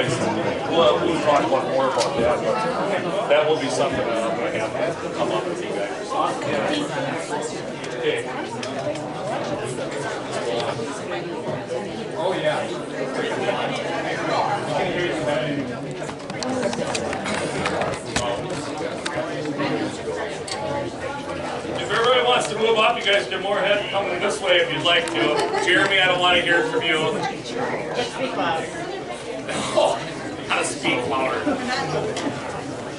guys, we'll talk more about that, but that will be something that I'm going to have to come up with you guys. Okay. Oh, yeah. If everybody wants to move up, you guys can more ahead coming this way if you'd like to. Jeremy, I don't want to hear it from you. Speak louder. Oh, gotta speak louder.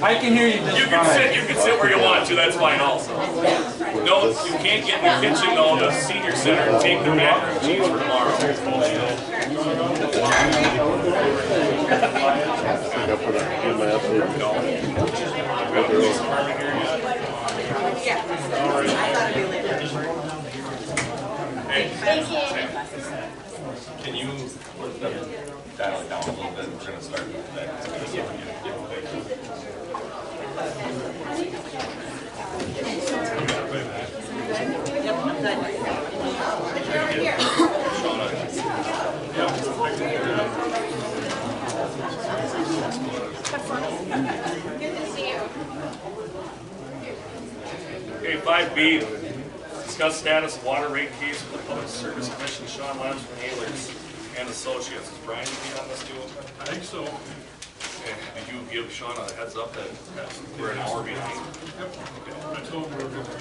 I can hear you just You can sit where you want to, that's fine also. No, you can't get in the kitchen though, the senior center, and take their macaroni and cheese for tomorrow. Thank you. Can you dial it down a little bit? We're gonna start with that. Okay, 5B, discuss status of water rate case for the Public Service Commission, Sean Labs from Naylors and Associates. Is Brian on this too? I think so. Okay. Did you give Sean a heads up that we're an hour behind? Yep. I told him we were going to be.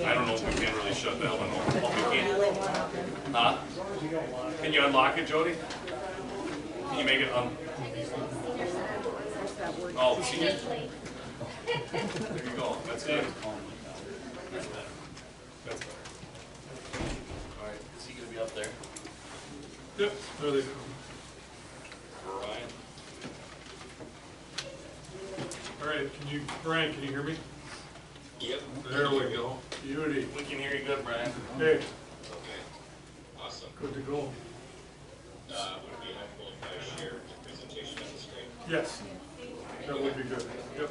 I don't know if we can really shut that one off. Oh, we can. Huh? Can you unlock it, Jody? Can you make it Oh, senior. There you go. That's good. That's better. All right. Is he going to be up there? Yep. There they go. Ryan. All right. Brian, can you hear me? Yep. There we go. Beauty. We can hear you good, Brian. Hey. Okay, awesome. Good to go. Would it be helpful if I shared the presentation on the screen? Yes. That would be good. Yep.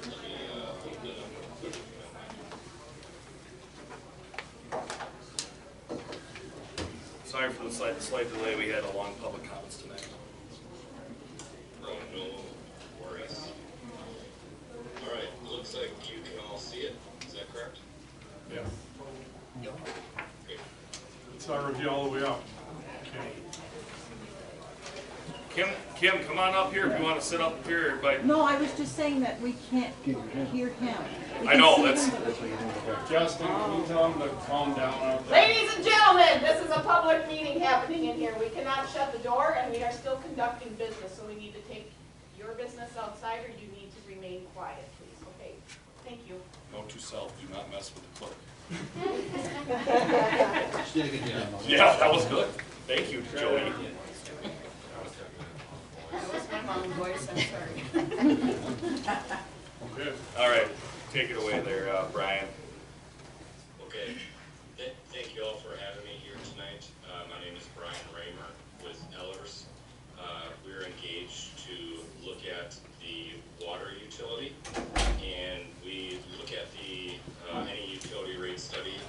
Sorry for the slight delay. We had a long public comments tonight. No worries. All right, looks like you can all see it. Is that correct? Yeah. Great. It's our review all the way up. Kim, come on up here if you want to sit up here, everybody. No, I was just saying that we can't hear him. I know, that's... Justin, can you tell him to calm down out there? Ladies and gentlemen, this is a public meeting happening in here. We cannot shut the door, and we are still conducting business, so we need to take your business outside, or you need to remain quiet, please, okay? Thank you. Note to self, do not mess with the clerk. She did a good job. Yeah, that was good. Thank you, Jody. That was my mom's voice, I'm sorry. Okay. All right, take it away there, Brian. Okay, thank you all for having me here tonight. My name is Brian Raymer with Ellers. We're engaged to look at the water utility, and we look at the any utility rate study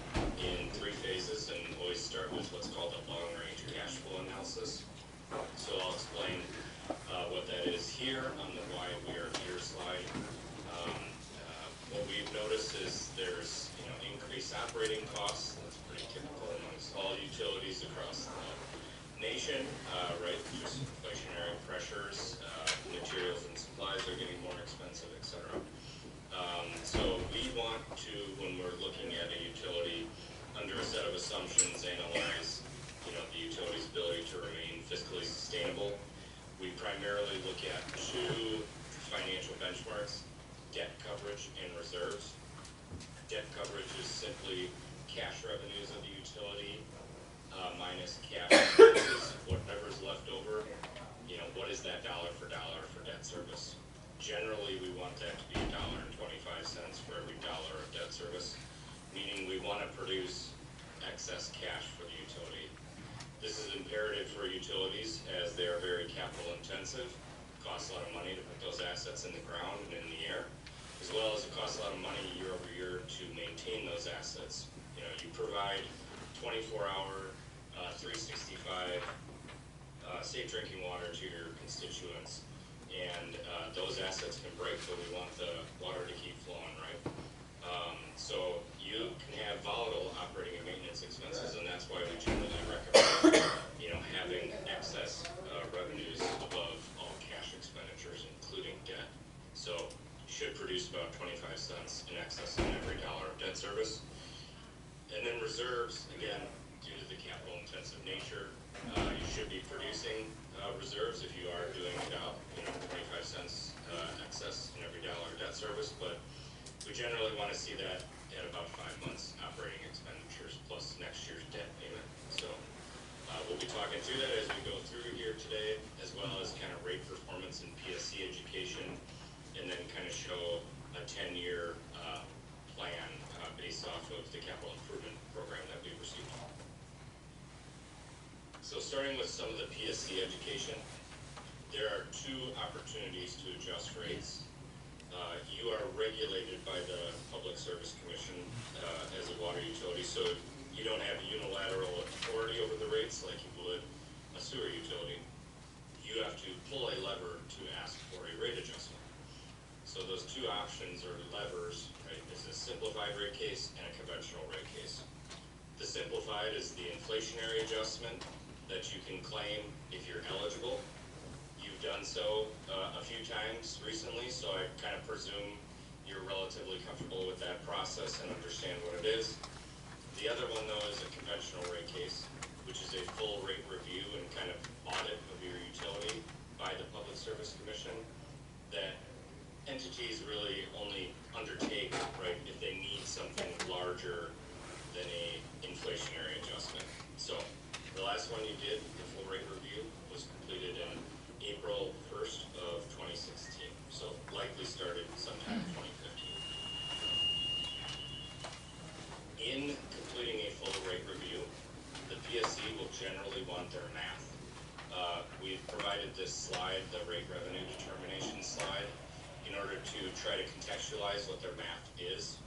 in 3 phases, and always start with what's called a long-range cash flow analysis. So I'll explain what that is here on the why we are here slide. What we've noticed is there's increased operating costs. That's pretty typical amongst all utilities across the nation, right? Just inflationary pressures, materials and supplies are getting more expensive, etc. So we want to, when we're looking at a utility, under a set of assumptions, analyze the utility's ability to remain fiscally sustainable. We primarily look at 2 financial benchmarks: debt coverage and reserves. Debt coverage is simply cash revenues of the utility minus cash expenses. Whatever's left over, what is that dollar for debt service? Generally, we want that to be $1.25 for every dollar of debt service, meaning we want to produce excess cash for the utility. This is imperative for utilities as they are very capital intensive. It costs a lot of money to put those assets in the ground and in the air, as well as it costs a lot of money year over year to maintain those assets. You know, you provide 24-hour, 365 safe drinking water to your constituents, and those assets can break, but we want the water to keep flowing, right? So you can have volatile operating and maintenance expenses, and that's why we generally recommend, you know, having excess revenues above all cash expenditures, including debt. So you should produce about 25 cents in excess of every dollar of debt service. And then reserves, again, due to the capital intensive nature, you should be producing reserves if you are doing about, you know, 25 cents excess in every dollar of debt service, but we generally want to see that at about 5 months operating expenditures plus next year's debt payment. So we'll be talking through that as we go through here today, as well as kind of rate performance and PSC education, and then kind of show a 10-year plan based off of the capital improvement program that we received. So starting with some of the PSC education, there are 2 opportunities to adjust rates. You are regulated by the Public Service Commission as a water utility, so you don't have unilateral authority over the rates like you would a sewer utility. You have to pull a lever to ask for a rate adjustment. So those 2 options or levers, right, is a simplified rate case and a conventional rate case. The simplified is the inflationary adjustment that you can claim if you're eligible. You've done so a few times recently, so I kind of presume you're relatively comfortable with that process and understand what it is. The other one, though, is a conventional rate case, which is a full rate review and kind of audit of your utility by the Public Service Commission that entities really only undertake, right, if they need something larger than a inflationary adjustment. So the last one you did, the full rate review, was completed in April 1st of 2016, so likely started sometime in 2015. In completing a full rate review, the PSC will generally want their math. We've provided this slide, the rate revenue determination slide, in order to try to contextualize what their math is.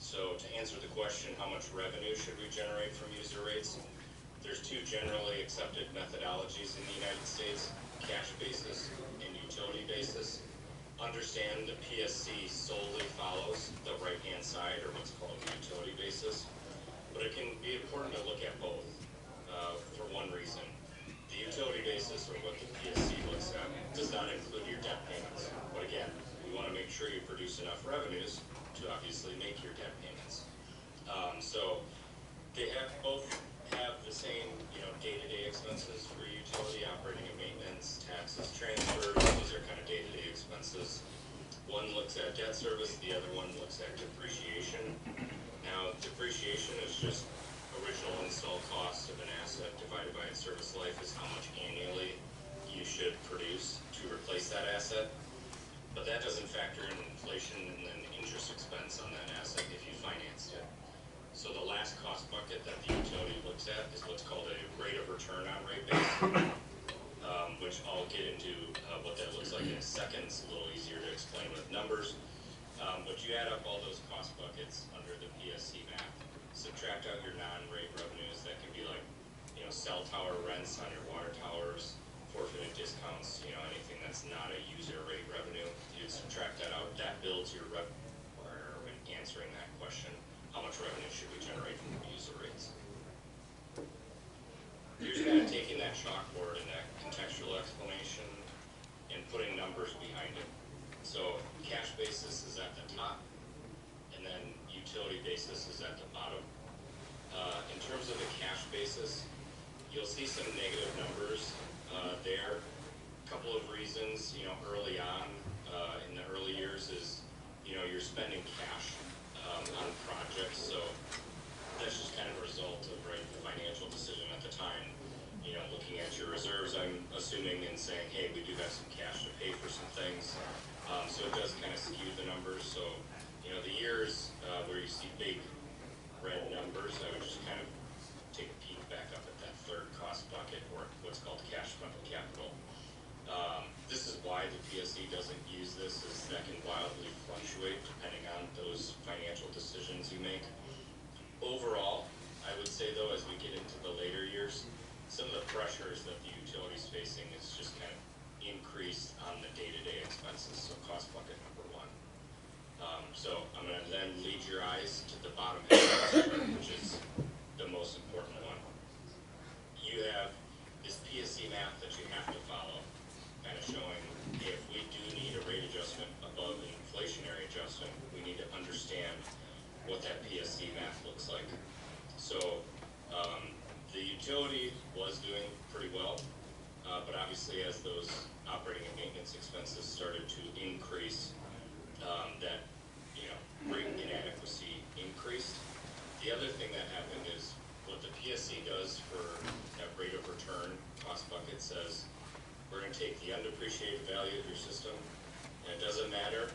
So to answer the question, how much revenue should we generate from user rates? There's 2 generally accepted methodologies in the United States, cash basis and utility basis. Understand the PSC solely follows the right-hand side, or what's called the utility basis, but it can be important to look at both for one reason. The utility basis, or what the PSC looks at, does not include your debt payments. But again, we want to make sure you produce enough revenues to obviously make your debt payments. So they both have the same, you know, day-to-day expenses for utility, operating and maintenance, taxes, transfers. These are kind of day-to-day expenses. One looks at debt service, the other one looks at depreciation. Now, depreciation is just original install cost of an asset divided by its service life is how much annually you should produce to replace that asset. But that doesn't factor in inflation and interest expense on that asset if you financed it. So the last cost bucket that the utility looks at is what's called a rate of return on rate base, which I'll get into what that looks like in a second. It's a little easier to explain with numbers. But you add up all those cost buckets under the PSC map, subtract out your non-rate revenues. That can be like, you know, cell tower rents on your water towers, forfeited discounts, you know, anything that's not a user rate revenue. You subtract that out. That builds your revenue when answering that question. How much revenue should we generate from the user rates? You're just kind of taking that chalkboard and that contextual explanation and putting numbers behind it. So cash basis is at the top, and then utility basis is at the bottom. In terms of the cash basis, you'll see some negative numbers there. A couple of reasons, you know, early on in the early years is, you know, you're spending cash on projects, so that's just kind of a result of, right, the financial decision at the time. You know, looking at your reserves, I'm assuming, and saying, hey, we do have some cash to pay for some things. So it does kind of skew the numbers. So, you know, the years where you see big red numbers, I would just kind of take a peek back up at that third cost bucket, or what's called cash funded capital. This is why the PSC doesn't use this, is that can wildly fluctuate those financial decisions you make. Overall, I would say though, as we get into the later years, some of the pressures that the utility's facing is just kind of increased on the day-to-day expenses, so cost bucket number one. So I'm gonna then lead your eyes to the bottom half, which is the most important one. You have this PSC math that you have to follow, kind of showing if we do need a rate adjustment above an inflationary adjustment, we need to understand what that PSC math looks like. So the utility was doing pretty well, but obviously as those operating and maintenance expenses started to increase, that rate inadequacy increased. The other thing that happened is what the PSC does for that rate of return cost bucket says, we're going to take the undepreciated value of your system, and it doesn't matter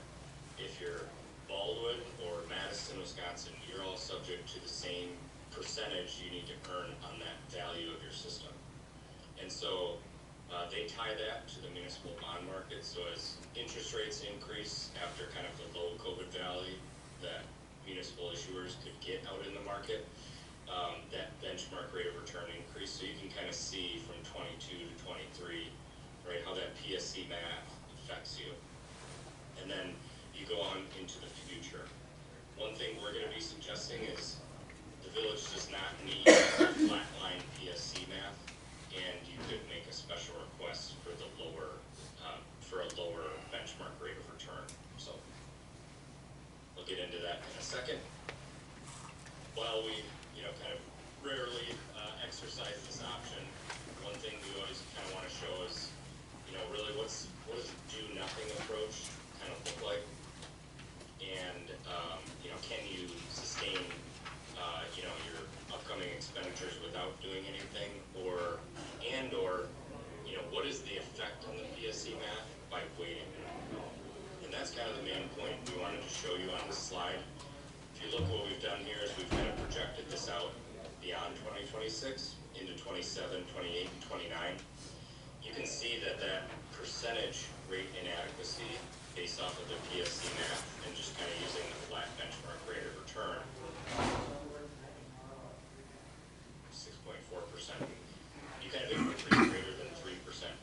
if you're Baldwin or Madison, Wisconsin, you're all subject to the same percentage you need to earn on that value of your system. And so they tie that to the municipal bond market, so as interest rates increase after kind of the low COVID valley that municipal issuers could get out in the market, that benchmark rate of return increase. So you can kind of see from 22 to 23, right, how that PSC math affects you. And then you go on into the future. One thing we're going to be suggesting is the village does not need a flatline PSC math, and you could make a special request for the lower, for a lower benchmark rate of return. So we'll get into that in a second. While we, kind of rarely exercise this option, one thing we always kind of want to show is, really what does a do-nothing approach kind of look like? And, can you sustain, your upcoming expenditures without doing anything? Or, what is the effect on the PSC math by waiting? And that's kind of the main point we wanted to show you on this slide. If you look, what we've done here is we've kind of projected this out beyond 2026 into 27, 28, and 29. You can see that percentage rate inadequacy based off of the PSC math and just kind of using the flat benchmark rate of return, 6.4%. You kind of increase greater than 3%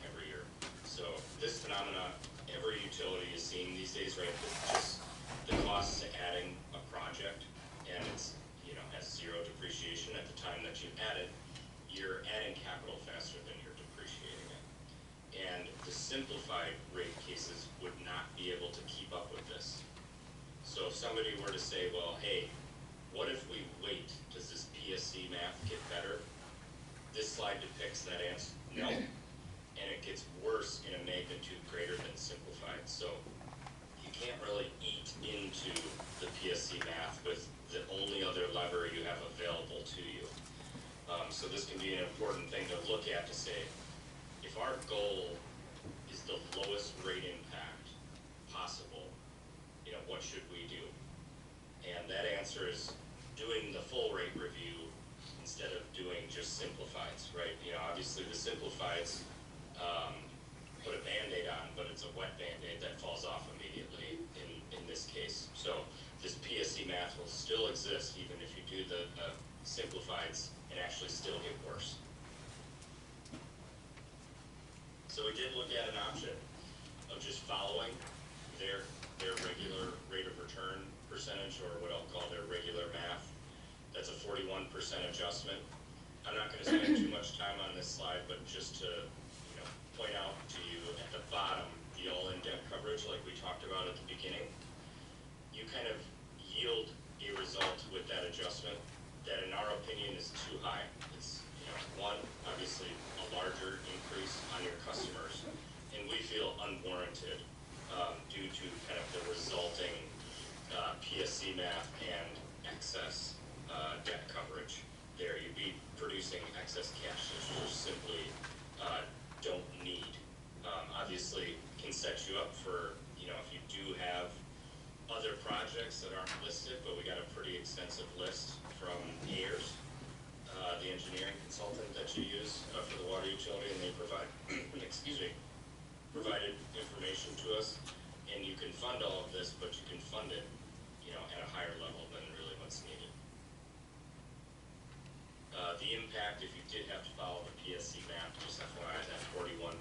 every year. So this phenomena every utility is seeing these days, right? Just the costs to adding a project, and it's has zero depreciation at the time that you add it. You're adding capital faster than you're depreciating it. And the simplified rate cases would not be able to keep up with this. So if somebody were to say, well, hey, what if we wait? Does this PSC math get better? This slide depicts that answer, no. And it gets worse in a magnitude greater than simplified. So you can't really eat into the PSC math with the only other lever you have available to you. So this can be an important thing to look at to say, if our goal is the lowest rate impact possible, what should we do? And that answer is doing the full rate review instead of doing just simplifieds, right? Obviously the simplifieds put a Band-Aid on, but it's a wet Band-Aid that falls off immediately in this case. So this PSC math will still exist even if you do the simplifieds and actually still get worse. So we did look at an option of just following their regular rate of return percentage, or what I'll call their regular math. That's a 41% adjustment. I'm not going to spend too much time on this slide, but just to point out to you at the bottom, the all-in debt coverage like we talked about at the beginning, you kind of yield a result with that adjustment that in our opinion is too high. It's, one, obviously a larger increase on your customers, and we feel unwarranted due to kind of the resulting PSC math and excess debt coverage there. You'd be producing excess cash that you just simply don't need. Obviously can set you up for, if you do have other projects that aren't listed, but we got a pretty extensive list from Ayers, the engineering consultant that you use for the water utility, and they provided information to us, and you can fund all of this, but you can fund it, at a The impact, if you did have to follow the PSC map, just FYI, that 41%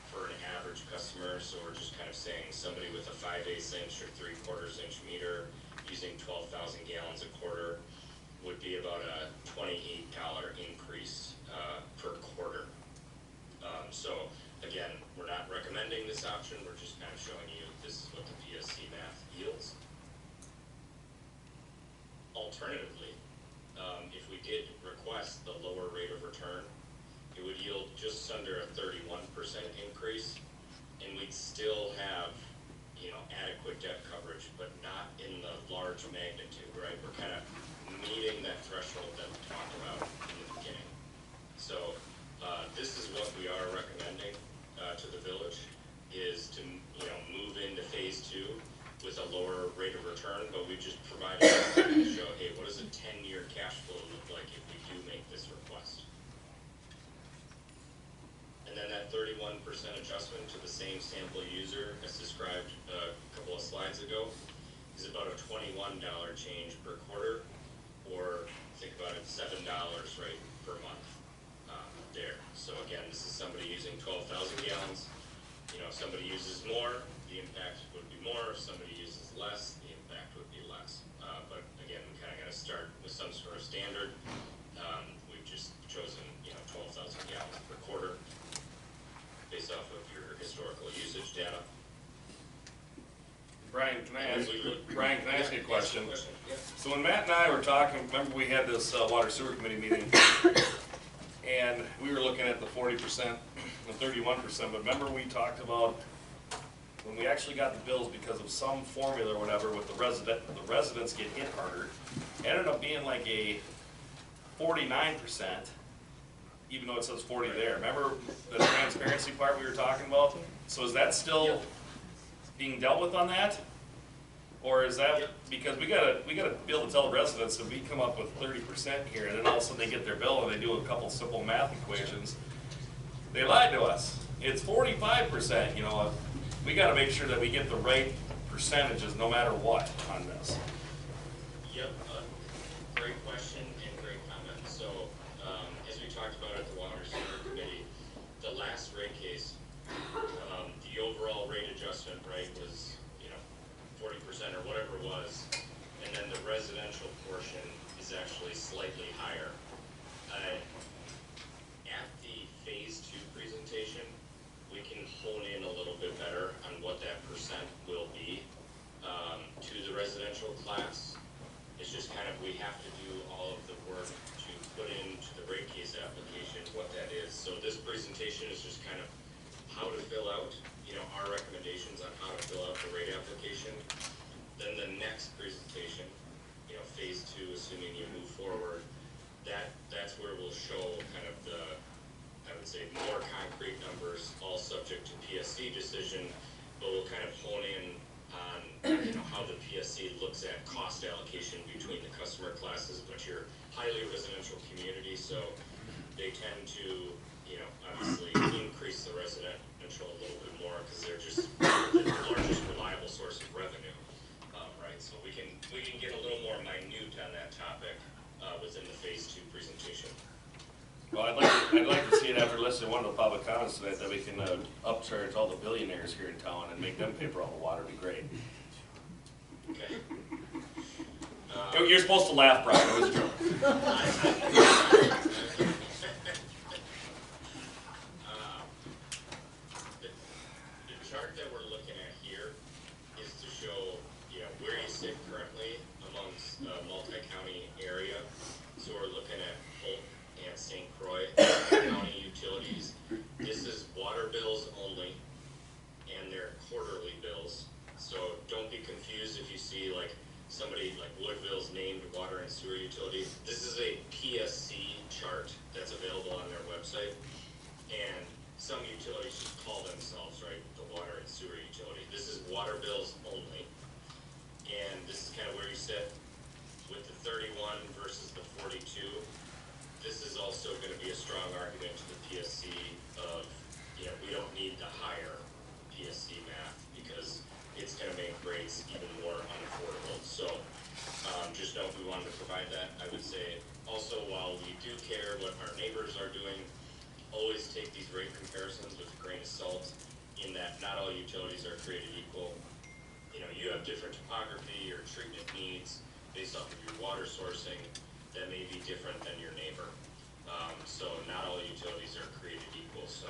for an average customer. So we're just kind of saying somebody with a 5/8 inch or 3/4 inch meter using 12,000 gallons a quarter would be about a $28 increase per quarter. So again, we're not recommending this option. We're just kind of showing you this is what the PSC math yields. Alternatively, if we did request the lower rate of return, it would yield just under a 31% increase, and we'd still have, you know, adequate debt coverage, but not in the large magnitude, right? We're kind of meeting that threshold that we talked about in the beginning. So this is what we are recommending to the village, is to, you know, move into phase 2 with a lower rate of return, but we just provided to show, hey, what does a 10-year cash flow look like if we do make this request? And then that 31% adjustment to the same sample user, as described a couple of slides ago, is about a $21 change per quarter, or think about it, $7 right per month there. So again, this is somebody using 12,000 gallons. You know, if somebody uses more, the impact would be more. If somebody uses less, the impact would be less. But again, we kind of got to start with some sort of standard. We've just chosen, you know, 12,000 gallons per quarter based off of your historical usage data. Brian, can I ask you a question? Yeah. So when Matt and I were talking, remember we had this water sewer committee meeting, and we were looking at the 40%, the 31%, but remember we talked about when we actually got the bills because of some formula or whatever with the residents get hit harder, it ended up being like a 49%, even though it says 40 there. Remember the transparency part we were talking about? So is that still being dealt with on that? Or is that, because we gotta be able to tell the residents that we come up with 30% here, and then all of a sudden they get their bill and they do a couple simple math equations. They lied to us. It's 45%, you know. We gotta make sure that we get the right percentages no matter what on this. Yep, great question and great comment. So, as we talked about at the Water Sewer Committee, the last rate case, the overall rate adjustment, right, was, you know, 40% or whatever it was, and then the residential portion is actually slightly higher. At the phase 2 presentation, we can hone in a little bit better on what that percent will be to the residential class. It's just kind of, we have to do all of the work to put into the rate case application what that is. So this presentation is just kind of how to fill out, you know, our recommendations on how to fill out the rate application. Then the next presentation, you know, phase 2, assuming you move forward, that's where we'll show kind of the, I would say, more concrete numbers, all subject to PSC decision, but we'll kind of hone in on, you know, how the PSC looks at cost allocation between the customer classes, but you're highly residential community, so they tend to, you know, obviously increase the residential a little bit more because they're just the largest reliable source of revenue, right? So we can get a little more minute on that topic within the phase 2 presentation. Well, I'd like to see it after listening to one of the public comments tonight, that we can upcharge all the billionaires here in town and make them pay for all the water. It'd be great. Okay. You're supposed to laugh, Brian. It was a joke. The chart that we're looking at here is to show, you know, where you sit currently amongst multi-county area. So we're looking at Polk and St. Croix county utilities. This is water bills only, and they're quarterly bills. So don't be confused if you see like somebody like Woodville's named water and sewer utility. This is a PSC chart that's available on their website, and some utilities just call themselves, right, the water and sewer utility. This is water bills only, and this is kind of where you sit with the 31 versus the 42. This is also going to be a strong argument to the PSC of, you know, we don't need the higher PSC math because it's going to make rates even more unaffordable. So just know if we wanted to provide that, I would say Also, while we do care what our neighbors are doing, always take these rate comparisons with a grain of salt, in that not all utilities are created equal. You know, you have different topography or treatment needs based off of your water sourcing that may be different than your neighbor. So not all utilities are created equal, so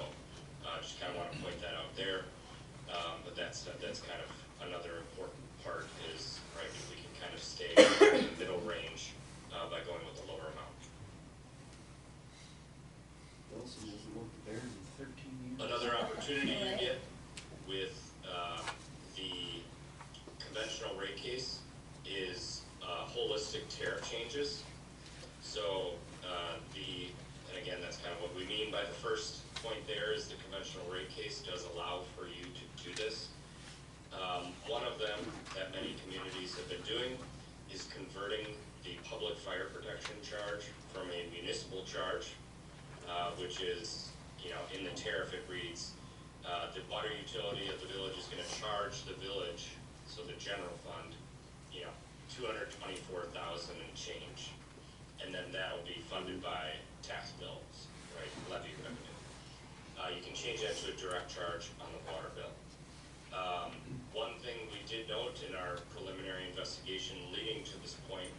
just kind of want to point that out there. But that's kind of another important part is, right, if we can kind of stay in the middle range by going with the lower amount. Wilson hasn't looked at theirs in 13 years. Another opportunity you get with the conventional rate case is holistic tariff changes. So and again, that's kind of what we mean by the first point there is the conventional rate case does allow for you to do this. One of them that many communities have been doing is converting the public fire protection charge from a municipal charge, which is, you know, in the tariff it reads, the water utility of the village is going to charge the village, so the general fund, you know, $224,000 and change, and then that'll be funded by tax bills, right, levy revenue. You can change that to a direct charge on the water bill. One thing we did note in our preliminary investigation leading to this point,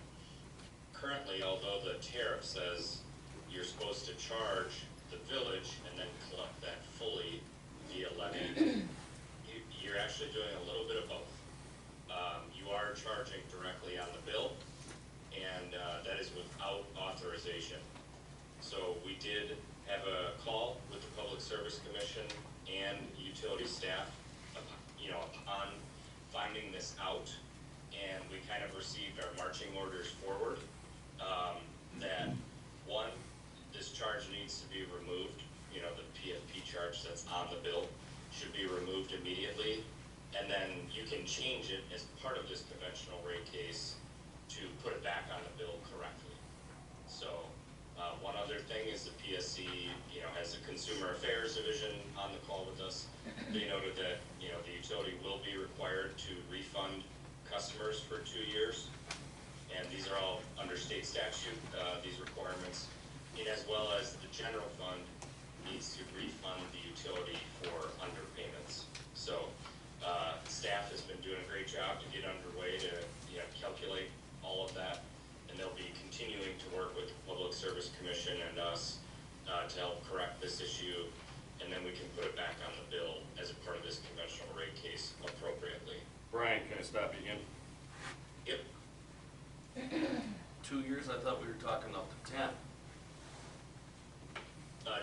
currently, although the tariff says you're supposed to charge the village and then collect that fully via levy, you're actually doing a little bit of both. You are charging directly on the bill, and that is without authorization. So we did have a call with the Public Service Commission and utility staff, you know, upon finding this out, and we kind of received our marching orders forward that one, this charge needs to be removed. You know, the PFP charge that's on the bill should be removed immediately, and then you can change it as part of this conventional rate case to put it back on the bill correctly. So one other thing is the PSC, you know, has a Consumer Affairs Division on the call with us. They noted that, you know, the utility will be required to refund customers for 2 years, and these are all under state statute, these requirements, and as well as the general fund needs to refund the utility for underpayments. So staff has been doing a great job to get underway to, you know, calculate all of that, and they'll be continuing to work with the Public Service Commission and us to help correct this issue, and then we can put it back on the bill as a part of this conventional rate case appropriately. Brian, can I stop you again? Yep. 2 years, I thought we were talking up to 10.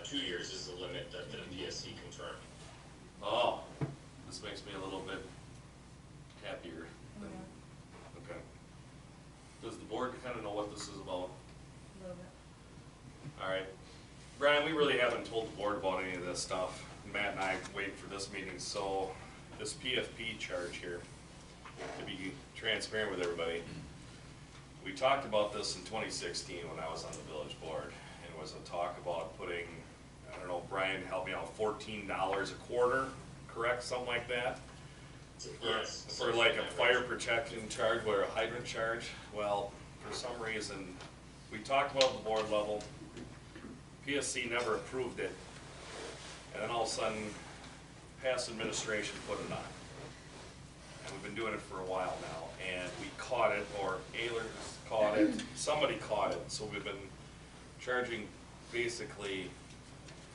2 years is the limit that the PSC confirmed. Oh, this makes me a little bit happier than, okay. Does the board kind of know what this is about? All right. Brian, we really haven't told the board about any of this stuff. Matt and I wait for this meeting, so this PFP charge here, to be transparent with everybody, we talked about this in 2016 when I was on the village board, and it was a talk about putting, I don't know, Brian, help me out, $14 a quarter, correct, something like that? Yes. For like a fire protection charge or a hydrant charge. Well, for some reason, we talked about the board level, PSC never approved it, and then all of a sudden, past administration put it on. And we've been doing it for a while now, and we caught it, or Ehlers caught it, somebody caught it, so we've been charging basically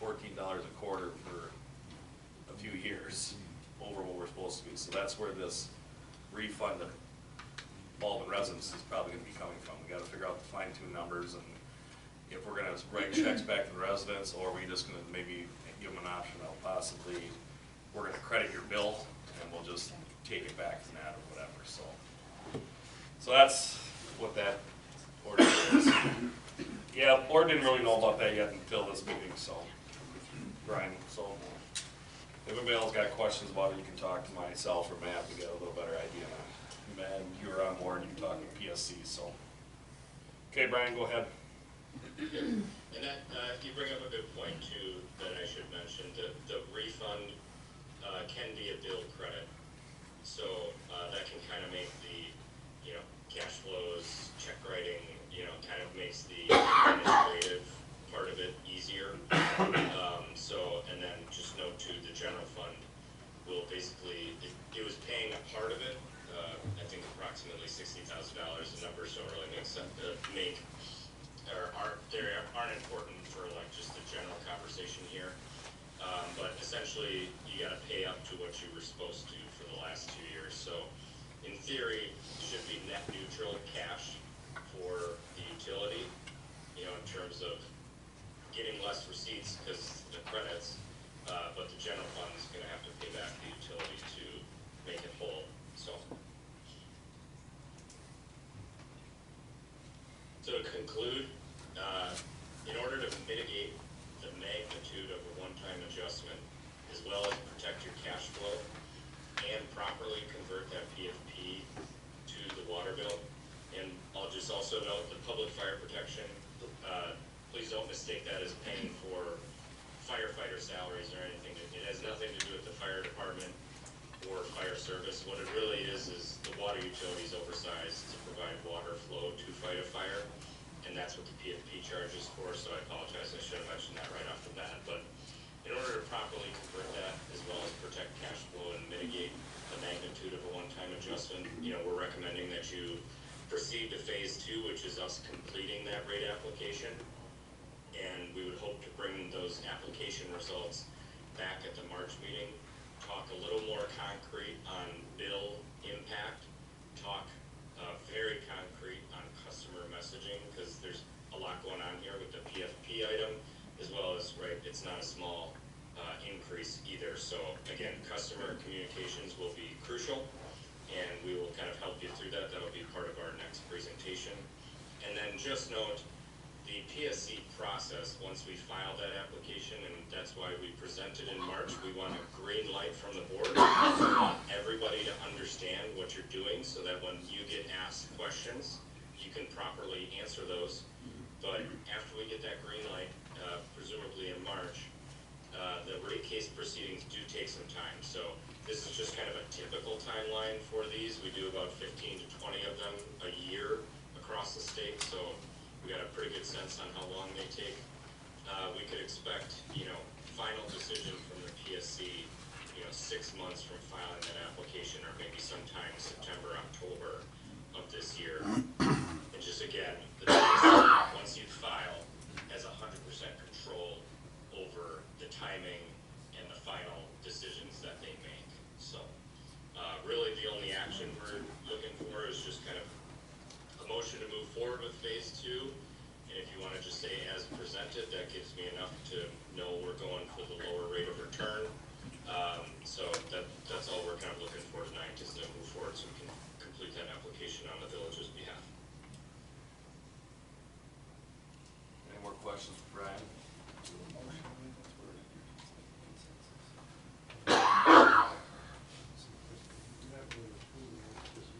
$14 a quarter for a few years over what we're supposed to be. So that's where this refund of Baldwin residents is probably gonna be coming from. We gotta figure out the fine-tune numbers, and if we're gonna write checks back to the residents, or are we just gonna maybe give them an option of possibly, we're gonna credit your bill, and we'll just take it back from that or whatever, so. So that's what that order is. Yeah, the board didn't really know about that yet until this meeting, so, Brian, so. If anybody else got questions about it, you can talk to myself or Matt to get a little better idea. Matt, you were on board, you talked to PSC, so. Okay, Brian, go ahead. And that, you bring up a good point too, that I should mention, the refund can be a bill credit. So that can kind of make the, you know, cash flows, check writing, you know, kind of makes the think approximately $60,000. The numbers don't really make sense, aren't important for like just the general conversation here. But essentially, you gotta pay up to what you were supposed to for the last 2 years. So in theory, it should be net neutral cash for the utility, you know, in terms of getting less receipts because the credits, but the general fund is gonna have to pay back the utility to make it whole, so. So to conclude, in order to mitigate the magnitude of a one-time adjustment, as well as protect your cash flow and properly convert that PFP to the water bill, and I'll just also note the public fire protection, please don't mistake that as paying for firefighter salaries or anything. It has nothing to do with the fire department or fire service. What it really is the water utility is oversized to provide water flow to fight a fire, and that's what the PFP charges for, so I apologize, I should have mentioned that right off the bat. But in order to properly convert that, as well as protect cash flow and mitigate the magnitude of a one-time adjustment, you know, we're recommending that you proceed to phase 2, which is us completing that rate application. And we would hope to bring those application results back at the March meeting, talk a little more concrete on bill impact, talk very concrete on customer messaging, because there's a lot going on here with the PFP item, as well as, right, it's not a small increase either. So again, customer communications will be crucial, and we will kind of help you through that. That'll be part of our next presentation. And then just note, the PSC process, once we file that application, and that's why we presented in March, we want a green light from the board. We want everybody to understand what you're doing so that when you get asked questions, you can properly answer those. But after we get that green light, presumably in March, the rate case proceedings do take some time. So this is just kind of a typical timeline for these. We do about 15 to 20 of them a year across the state. So we got a pretty good sense on how long they take. We could expect, you know, final decision from the PSC, you know, 6 months from filing that application, or maybe sometime September, October of this year. And just again, the PSC, once you file, has 100% control over the timing and the final decisions that they make. So really the only action we're looking for is just kind of a motion to move forward with phase 2, and if you want to just say as presented, that gives me enough to know we're going for the lower rate of return. So that's all we're kind of looking for tonight, is to move forward so we can complete that application on the village's behalf. Any more questions for Brian?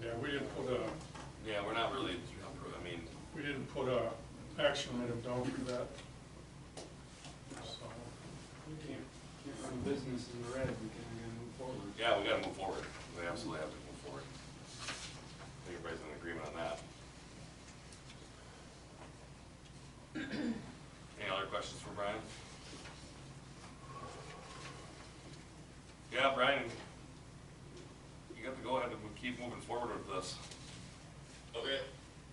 Yeah, we didn't put a, Yeah, we're not really, I mean, we didn't put a action item down for that. So, We can't run business in the red, we gotta move forward. yeah, we gotta move forward. We absolutely have to move forward. I think everybody's in agreement on that. Any other questions for Brian? Yeah, Brian, you got to go ahead and keep moving forward with this. Okay,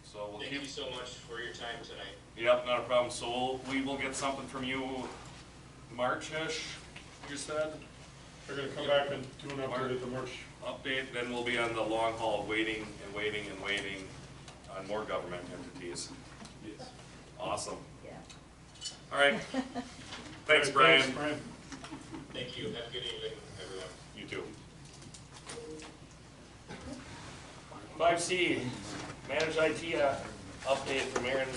So we'll thank keep. you so much for your time tonight. Yep, not a problem. So we will get something from you March-ish, you said? they're gonna come back and do an update at the March. Update, then we'll be on the long haul of waiting and waiting and waiting on more government entities. Yes. Awesome. Yeah. All right. Thanks, Brian. Thanks, Brian. Thank you, have a good evening, everyone. You too. 5C, manage IT update from Aaron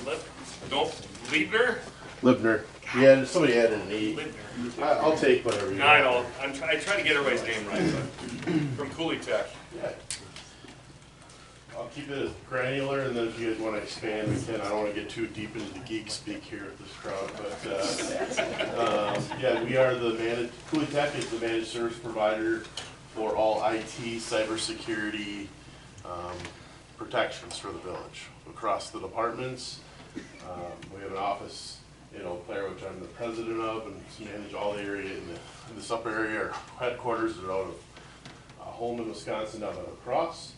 Liebner? Libner. Yeah, somebody added an E. Liebner. I'll take whatever you No, I want. know. I try to get everybody's name right, but from Cooley Tech. Yeah. I'll keep it as granular, and then if you guys want to expand, we can. I don't want to get too deep into the geek speak here with this crowd, but yeah, we are the Cooley Tech is the managed service provider for all IT, cybersecurity protections for the village across the departments. We have an office in Eau Claire, which I'm the president of, and manage all the area in this upper area. Our headquarters are out of Holman, Wisconsin, down at La Crosse.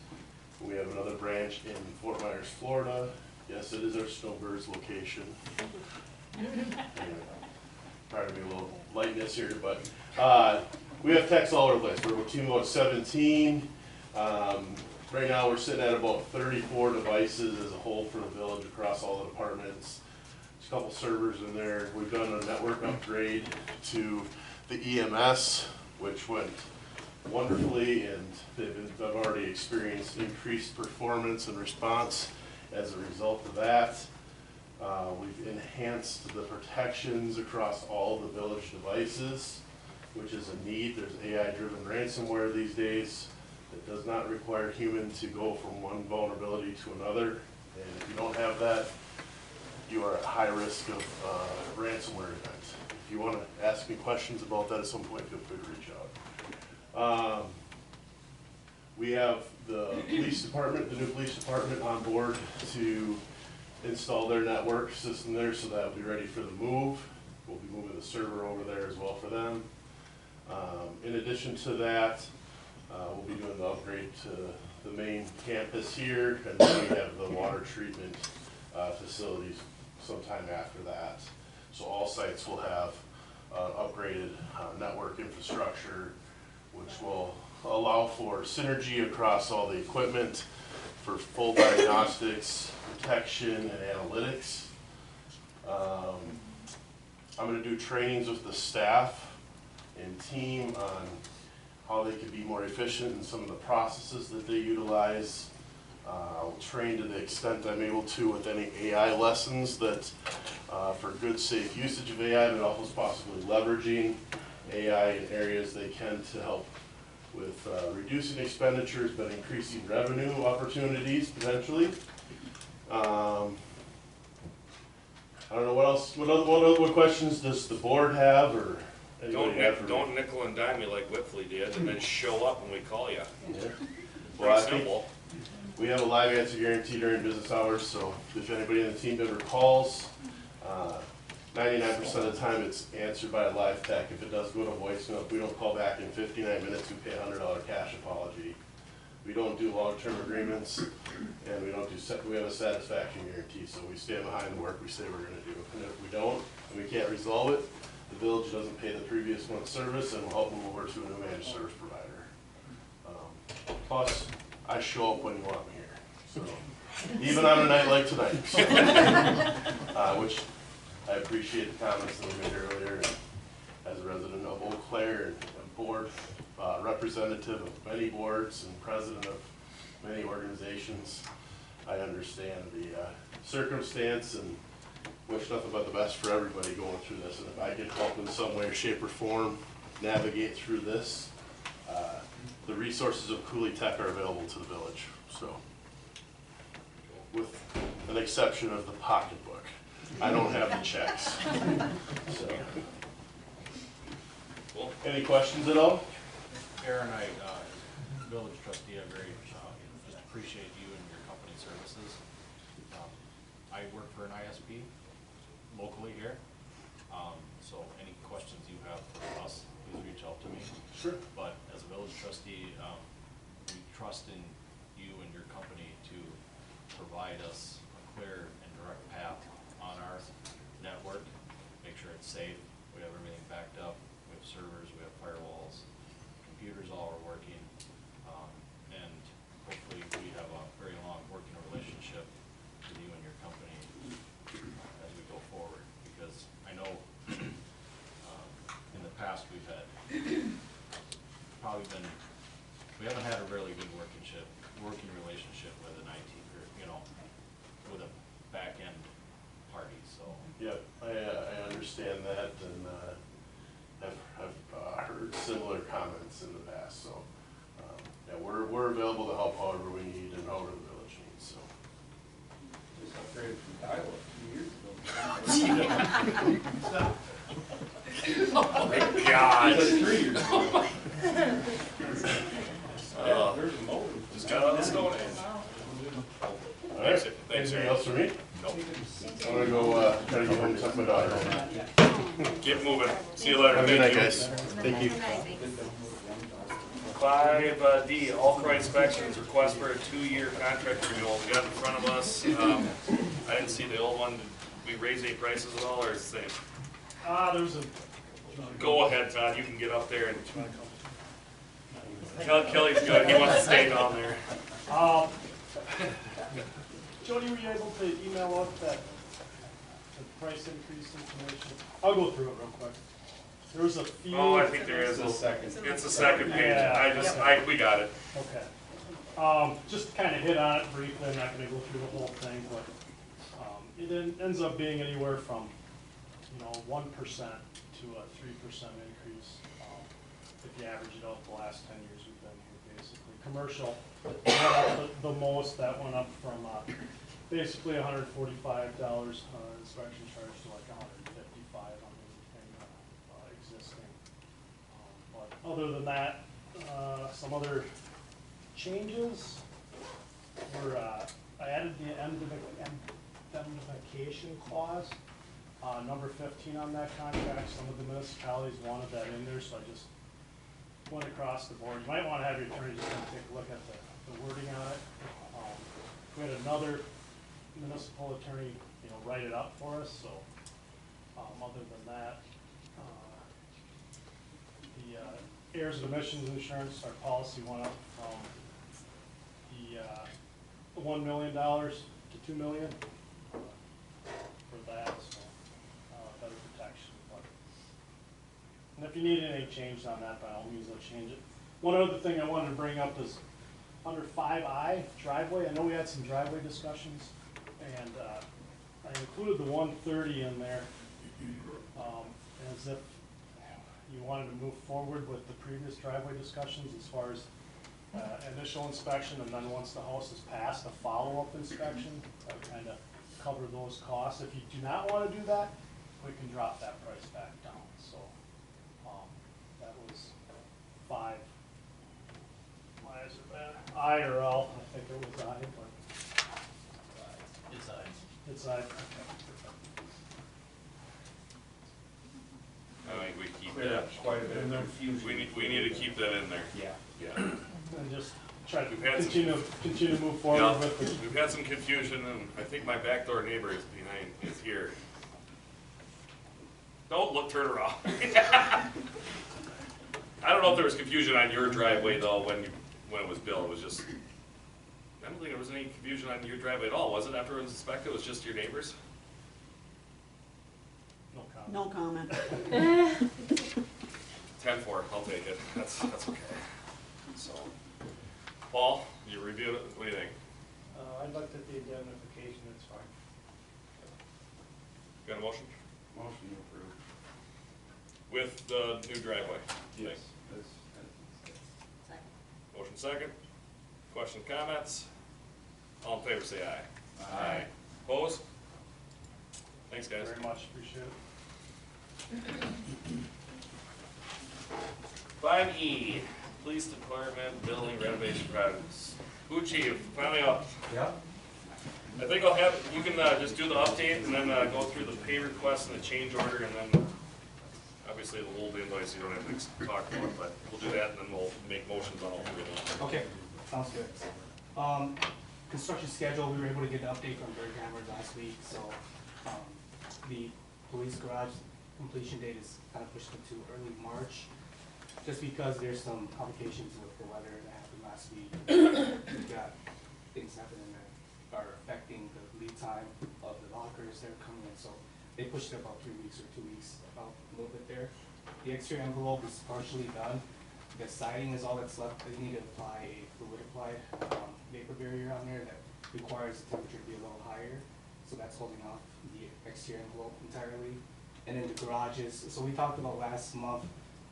We have another branch in Fort Myers, Florida. Yes, it is our Snowbirds location. Anyway, probably a little lightness here, but we have techs all over the place. We're a team of about 17. Right now we're sitting at about 34 devices as a whole for the village across all the departments. There's a couple servers in there. We've done a network upgrade to the EMS, which went wonderfully, and I've already experienced increased performance and response as a result of that. We've enhanced the protections across all the village devices, which is a need. There's AI-driven ransomware these days that does not require human to go from one vulnerability to another. And if you don't have that, you are at high risk of a ransomware event. If you want to ask me questions about that at some point, feel free to reach out. We have the police department, the new police department on board to install their network system there, so that will be ready for the move. We'll be moving the server over there as well for them. In addition to that, we'll be doing the upgrade to the main campus here, and then we have the water treatment facilities sometime after that. So all sites will have upgraded network infrastructure, which will allow for synergy across all the equipment for full diagnostics, protection, and analytics. I'm going to do trainings with the staff and team on how they can be more efficient in some of the processes that they utilize. I'll train to the extent I'm able to with any AI lessons that for good, safe usage of AI, but also possibly leveraging AI in areas they can to help with reducing expenditures but increasing revenue opportunities potentially. I don't know what else. What questions does the board have, or anybody have for me? Don't nickel and dime you like Whitfley did, and then show up when we call you. Yeah. Pretty I simple. think we have a live answer guarantee during business hours, so if anybody in the team ever calls, 99% of the time it's answered by a live tech. If it does go to voicemail, if we don't call back in 59 minutes, we pay a $100 cash apology. We don't do long-term agreements, and we don't do we have a satisfaction guarantee, so we stand behind the work we say we're going to do. And if we don't, and we can't resolve it, the village doesn't pay the previous month's service, and we'll help move over to a new managed service provider. Plus, I show up when you want me here, so even on a night like tonight, which I appreciate the comments that we made earlier. As a resident of Eau Claire and board representative of many boards and president of many organizations, I understand the circumstance and wish nothing but the best for everybody going through this. And if I can help in some way, shape, or form navigate through this, the resources of Cooley Tech are available to the village. So, with an exception of the pocketbook, I don't have the checks. So. Cool. Any questions at all? Aaron, I, as village trustee, I very just appreciate you and your company's services. I work for an ISP locally here, so any questions you have for us, please reach out to me. Sure. But as a village trustee, we trust in you and your company to provide us a clear and direct path on our network, make sure it's safe, we have everything backed up. We have servers, we have firewalls, computers all are working, and hopefully we have a very long working relationship with you and your company as we go forward. Because I know in the past we've had we haven't had a really good working relationship with an IT group, with a back end party. So yeah, I understand that, and I've heard similar comments in the past. So yeah, we're available to help however we need and however the village needs. So. Just upgraded from dial-up 2 years ago. Oh my God. 3 years ago. There's a motor. Just got out of the Stone Age. All right. Thanks, Anything Aaron. else for me? Nope. I'm gonna go try to get home and tuck my daughter in. Get moving. See you later. Have a good night, Thank you. guys. Thank you. 5D, all-cry inspections, request for a 2-year contract renewal. We got it in front of us. I didn't see the old one. Did we raise any prices at all, or is it the same? There's a. Go ahead, Todd, you can get up there and. Kelly's good, he wants to stay down there. Jody, were you able to email out the price increase information? I'll go through it real quick. There was a few. Oh, I think there is. It's the second. It's the second page. Yeah. We got it. Okay. Just to kind of hit on it briefly, I'm not gonna go through the whole thing, but, it ends up being anywhere from, 1% to a 3% increase. If you average it out the last 10 years we've been here, basically. Commercial, went up the most, that went up from, basically $145 inspection charge to like $155 on anything, existing. But other than that, some other changes were, I added the indemnification clause, number 15 on that contract. Some of the municipalities wanted that in there, so I just went across the board. You might want to have your attorney just kind of take a look at the wording on it. We had another municipal attorney, write it up for us, so, other than that, the errors and omissions insurance, our policy went up from the $1 million to $2 million for that, so, better protection. And if you need any change on that, by all means, I'll change it. One other thing I wanted to bring up is under 5I, driveway. I know we had some driveway discussions, and I included the 130 in there as if you wanted to move forward with the previous driveway discussions as far as initial inspection, and then once the house is passed, a follow-up inspection. That would kind of cover those costs. If you do not want to do that, we can drop that price back down. So that was 5. Why is it bad? I or L? I think it was I, but It's I. it's I. I think we keep Clear that. up quite a bit of confusion. We need to keep that in there. Yeah. Yeah. And just try to We've had some- continue to move forward Yeah, with it. we've had some confusion, and I think my backdoor neighbor is here. Don't look, turn around. I don't know if there was confusion on your driveway though when it was built. It was just, I don't think there was any confusion on your driveway at all, was it? After it was inspected, it was just your neighbors? No comment. No comment. 10-4, I'll take it. That's okay. So, Paul, you reviewed it. What do you think? I looked at the indemnification, it's fine. Got a motion? Motion to approve. With the new driveway? Yes. Motion second. Questions, comments? All in favor say aye. Aye. Opposed? Thanks, guys. Very much, appreciate it. 5E, Police Department Building Renovation Projects. Food Chief, finally up. Yep. I think I'll have, you can just do the update and then go through the pay request and the change order, and then obviously the old invoice you don't have to talk about, but we'll do that and then we'll make motions on all three of them. Okay, sounds good. Construction schedule, we were able to get an update from Berghammer last week, so, the police garage completion date is kind of pushed into early March, just because there's some complications with the weather that happened last week. We've got things happening that are affecting the lead time of the lockers that are coming in, so they pushed it about 3 weeks or 2 weeks, about a little bit there. The exterior envelope is partially done. The siding is all that's left. They need to apply a fluid applied vapor barrier on there that requires the temperature to be a little higher, so that's holding off the exterior envelope entirely. And then the garages, so we talked about last month,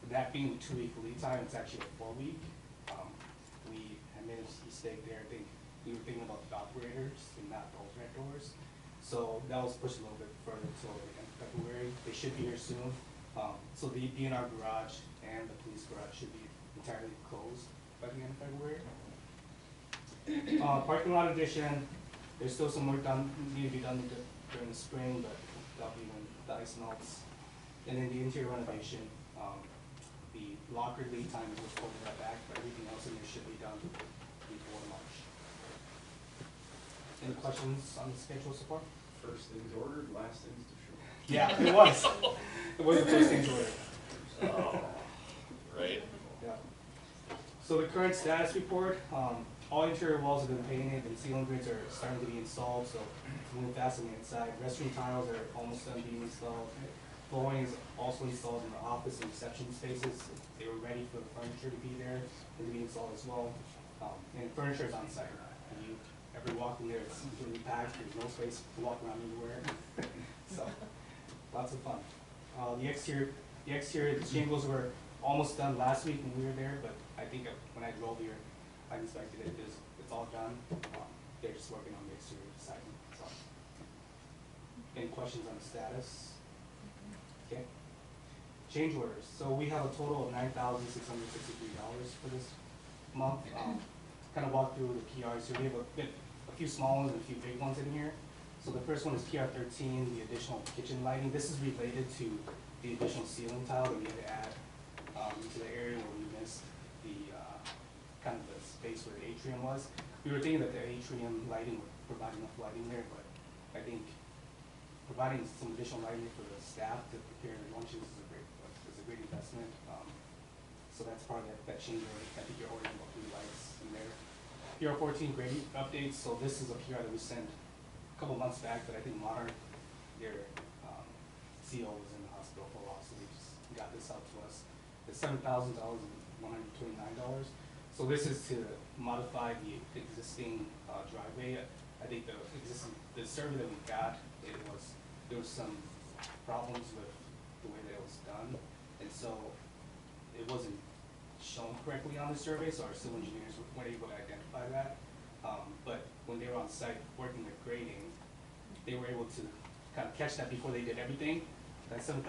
that being a 2-week lead time, it's actually a 4-week. We had made a mistake there. I think we were thinking about the operators and not the alternate doors. So that was pushed a little bit further until the end of February. They should be here soon. So the DNR garage and the police garage should be entirely closed by the end of February. Parking lot addition, there's still some work need to be done during the spring, but that'll be when the ice melts. And then the interior renovation, the The locker lead time is what's holding that back, but everything else in there should be done before March. Any questions on the schedule so far? First things ordered, last things to show. Yeah, it was. It was the first thing to order. Right? Yeah. So the current status report, all interior walls have been painted and ceiling grids are starting to be installed, so it's moving fast on the inside. Restroom tiles are almost done being installed. Flooring is also installed in the office and reception spaces. They were ready for the furniture to be there and to be installed as well. And furniture is on site. If you ever walk in there, it's completely packed. There's no space to walk around anywhere. So, lots of fun. The exterior, the shingles were almost done last week when we were there, but I think when I drove here, I inspected it. It's all done. They're just working on the exterior siding. So, any questions on the status? Okay. Change orders. So we have a total of $9,663 for this month. Kind of walk through the PRs. So we have a few small ones and a few big ones in here. So the first one is PR 13, the additional kitchen lighting. This is related to the additional ceiling tile that we had to add to the area where we missed the kind of the space where the atrium was. We were thinking that the atrium lighting would provide enough lighting there, but I think providing some additional lighting for the staff to prepare their lunches is a great investment. So that's part of that change order. I think you're ordering about 3 lights in there. PR 14 grade updates. So this is a PR that we sent a couple months back, but I think Modern, their CO was in the hospital for a while, so they just got this out to us. It's $7,000 and $129. So this is to modify the existing driveway. I think the survey that we got, there was some problems with the way that it was done, and so it wasn't shown correctly on the survey, so our civil engineers weren't able to identify that. But when they were on site working with grading, they were able to kind of catch that before they did everything. That $7,000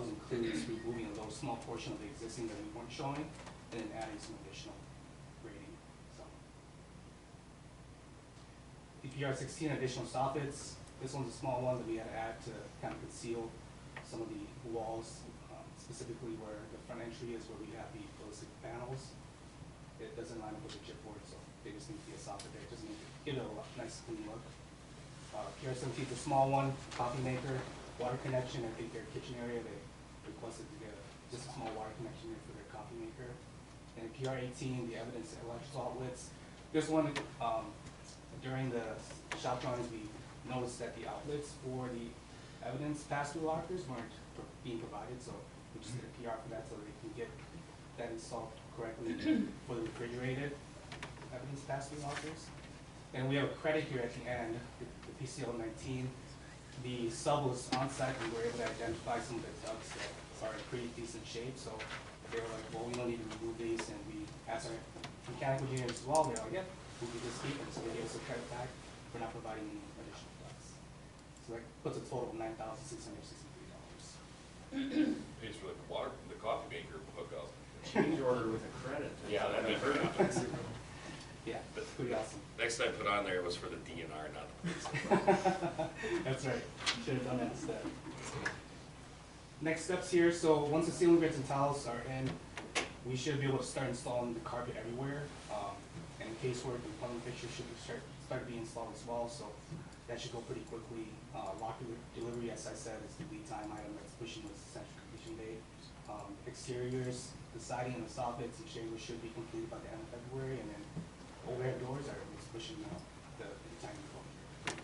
includes removing a little small portion of the existing that we weren't showing, and then adding some additional grading. So, DPR 16 additional soffits. This one's a small one that we had to add to kind of conceal some of the walls, specifically where the front entry is, where we have the ballistic panels. It doesn't line up with the chipboard, so they just need to be a soffit there. It just needs to give it a nice clean look. PR 17 is a small one, coffee maker, water connection. I think their kitchen area, they requested to get just a small water connection there for their coffee maker. And PR 18, the evidence electrical outlets. This one, during the shop drawings, we noticed that the outlets for the evidence pass-through lockers weren't being provided, so we just did a PR for that so they can get that installed correctly for the refrigerated evidence pass-through lockers. And we have a credit here at the end, the PCL 19. The sub was on site and we were able to identify some of the ducts that are in pretty decent shape, so they were like, well, we don't need to remove these, and we asked our mechanical engineers as well, they're like, yeah, we'll do this keep, and so they gave us a credit back for not providing any additional ducts. So that puts a total of $9,663. Pays for the coffee maker hookup. Change order with a credit. Yeah, that never happens. Yeah, that's pretty awesome. Next I put on there was for the DNR, not the police. That's right, should have done that instead. Next steps here, so once the ceiling grids and tiles are in, we should be able to start installing the carpet everywhere. And the casework and plumbing fixtures should start being installed as well, so that should go pretty quickly. Locker delivery, as I said, is the lead time item that's pushing the essential completion date. Exteriors, the siding and the soffits and shingles should be completed by the end of February, and then overhead doors are just pushing out the time closure.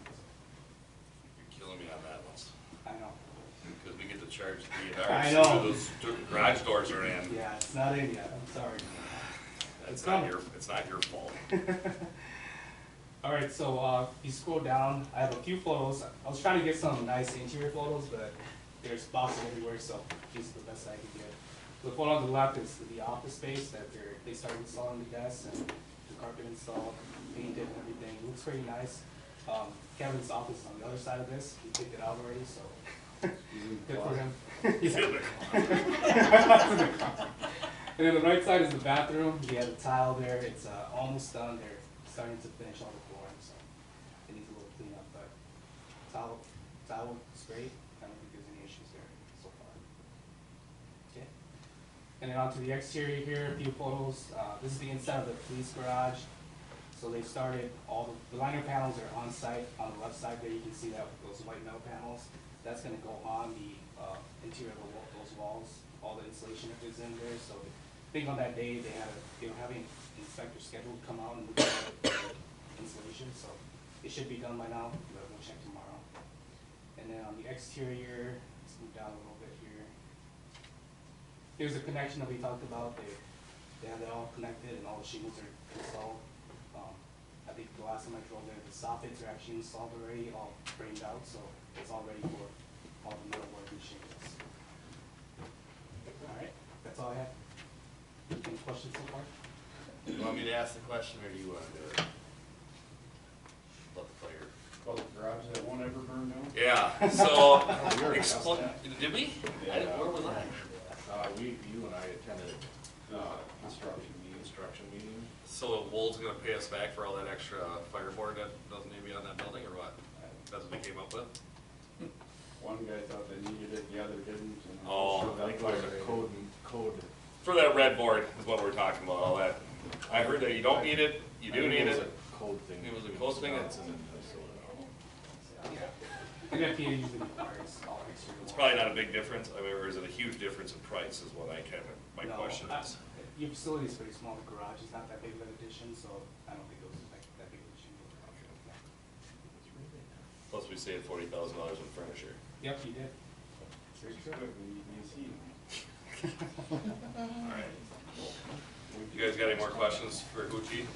You're killing me on that one. I know. Because we get to charge I DNR know. those garage doors are in. Yeah, it's not in yet, I'm sorry. It's not your fault. All right, so if you scroll down, I have a few photos. I was trying to get some nice interior photos, but there's boxes everywhere, so these are the best I could get. The photo on the left is the office space that they started installing the desks and the carpet installed, painted and everything. It looks pretty nice. Kevin's office is on the other side of this. He picked it out already, so good for him. And then the right side is the bathroom. We have a tile there. It's almost done. They're starting to finish all the flooring, so it needs a little cleanup, but tile looks great. I don't think there's any issues there so far. Okay. And then onto the exterior here, a few photos. This is the inside of the police garage. So they started, the liner panels are on site. On the left side there, you can see that with those white metal panels. That's gonna go on the interior of those walls, all the insulation that is in there. So I think on that day, they were having an inspector scheduled to come out and look at the insulation. So it should be done by now, but we'll check tomorrow. And then on the exterior, let's move down a little bit here. There's a connection that we talked about. They have it all connected and all the shingles are installed. I think the last time I drove there, the soffits are actually installed already, all framed out, so it's all ready for all the metal work and shingles. All right, that's all I have. Any questions so far? You want me to ask the question, or do you want to do it? Let the player. Well, the garage that won't ever burn down? Yeah, so, did we? Where was I? You and I attended, construction meeting. So Wold's gonna pay us back for all that extra fireboard that doesn't need to be on that building, or what? That's what they came up with? One guy thought they needed it, the other didn't. And Oh, I think it was a code. For that red board is what we're talking about, all that. I heard that you don't need it, you do need it. Code thing. It was a code thing that's, Yeah. And FPA usually requires all exterior. it's probably not a big difference, I mean, or is it a huge difference in price is what my question is. Your facility is pretty small, the garage is not that big of an addition, so I don't think it was like that big of an issue. Plus we saved $40,000 in furniture. Yep, you did. Very good, you see. Alright. You guys got any more questions for Gucci?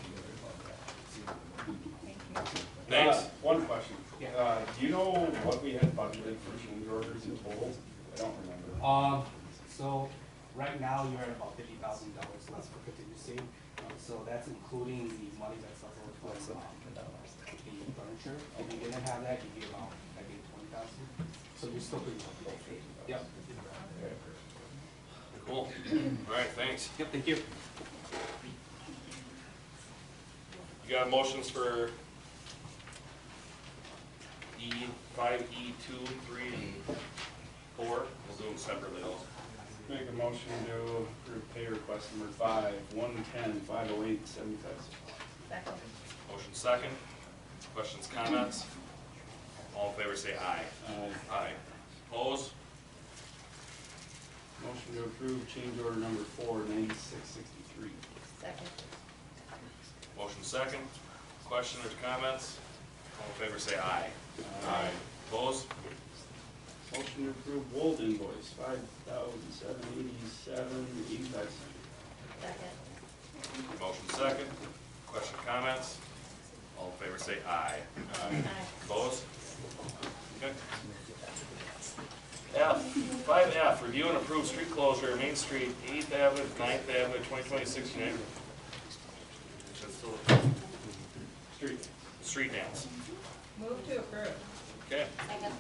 Thanks. One question. Yeah. Do you know what we had budgeted for change orders in total? I don't remember. So right now you're at about $50,000 less for contingency. So that's including the money that's left over from the furniture. If you didn't have that, you'd be about, I think, 20,000. So you're still pretty much okay. Yep. Cool. Alright, thanks. Yep, thank you. You got motions for E5, E2, 3, and 4? We'll do them separately though. Make a motion to approve pay request number 5, 110, 508, 75. Second. Motion second. Questions, comments? All in favor say aye. Aye. Opposed? Motion to approve change order number 4, 9663. Second. Motion second. Questions or comments? All in favor say aye. Aye. Opposed? Motion to approve Wold invoice, 5,787, 85 cents. Second. Motion second. Question, comments? All in favor say aye. Aye. Opposed? Okay. F, 5F, review and approve street closure, Main Street, 8th Avenue, 9th Avenue, 2020-69. That's still street dance. Move to approve. Okay. Second.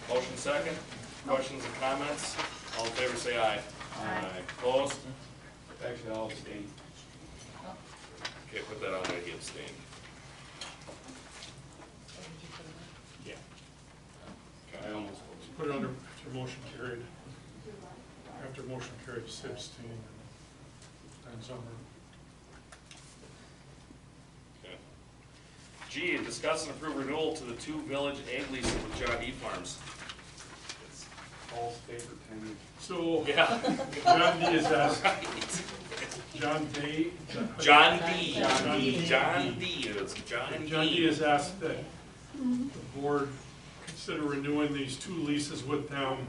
Motion second. Questions and comments? All in favor say aye. Aye. Opposed? Actually, I'll abstain. Okay, put that on there, he abstained. Yeah. I almost. Put it under, after motion carried. After motion carried, say abstain and Zummer. Okay. G, discuss and approve renewal to the 2 village ag leases with John D. Farms. Paul's favorite penny. So, Yeah. John D is asked, John D. John D. John D. John D. It's John John D D. has asked that the board consider renewing these 2 leases with them.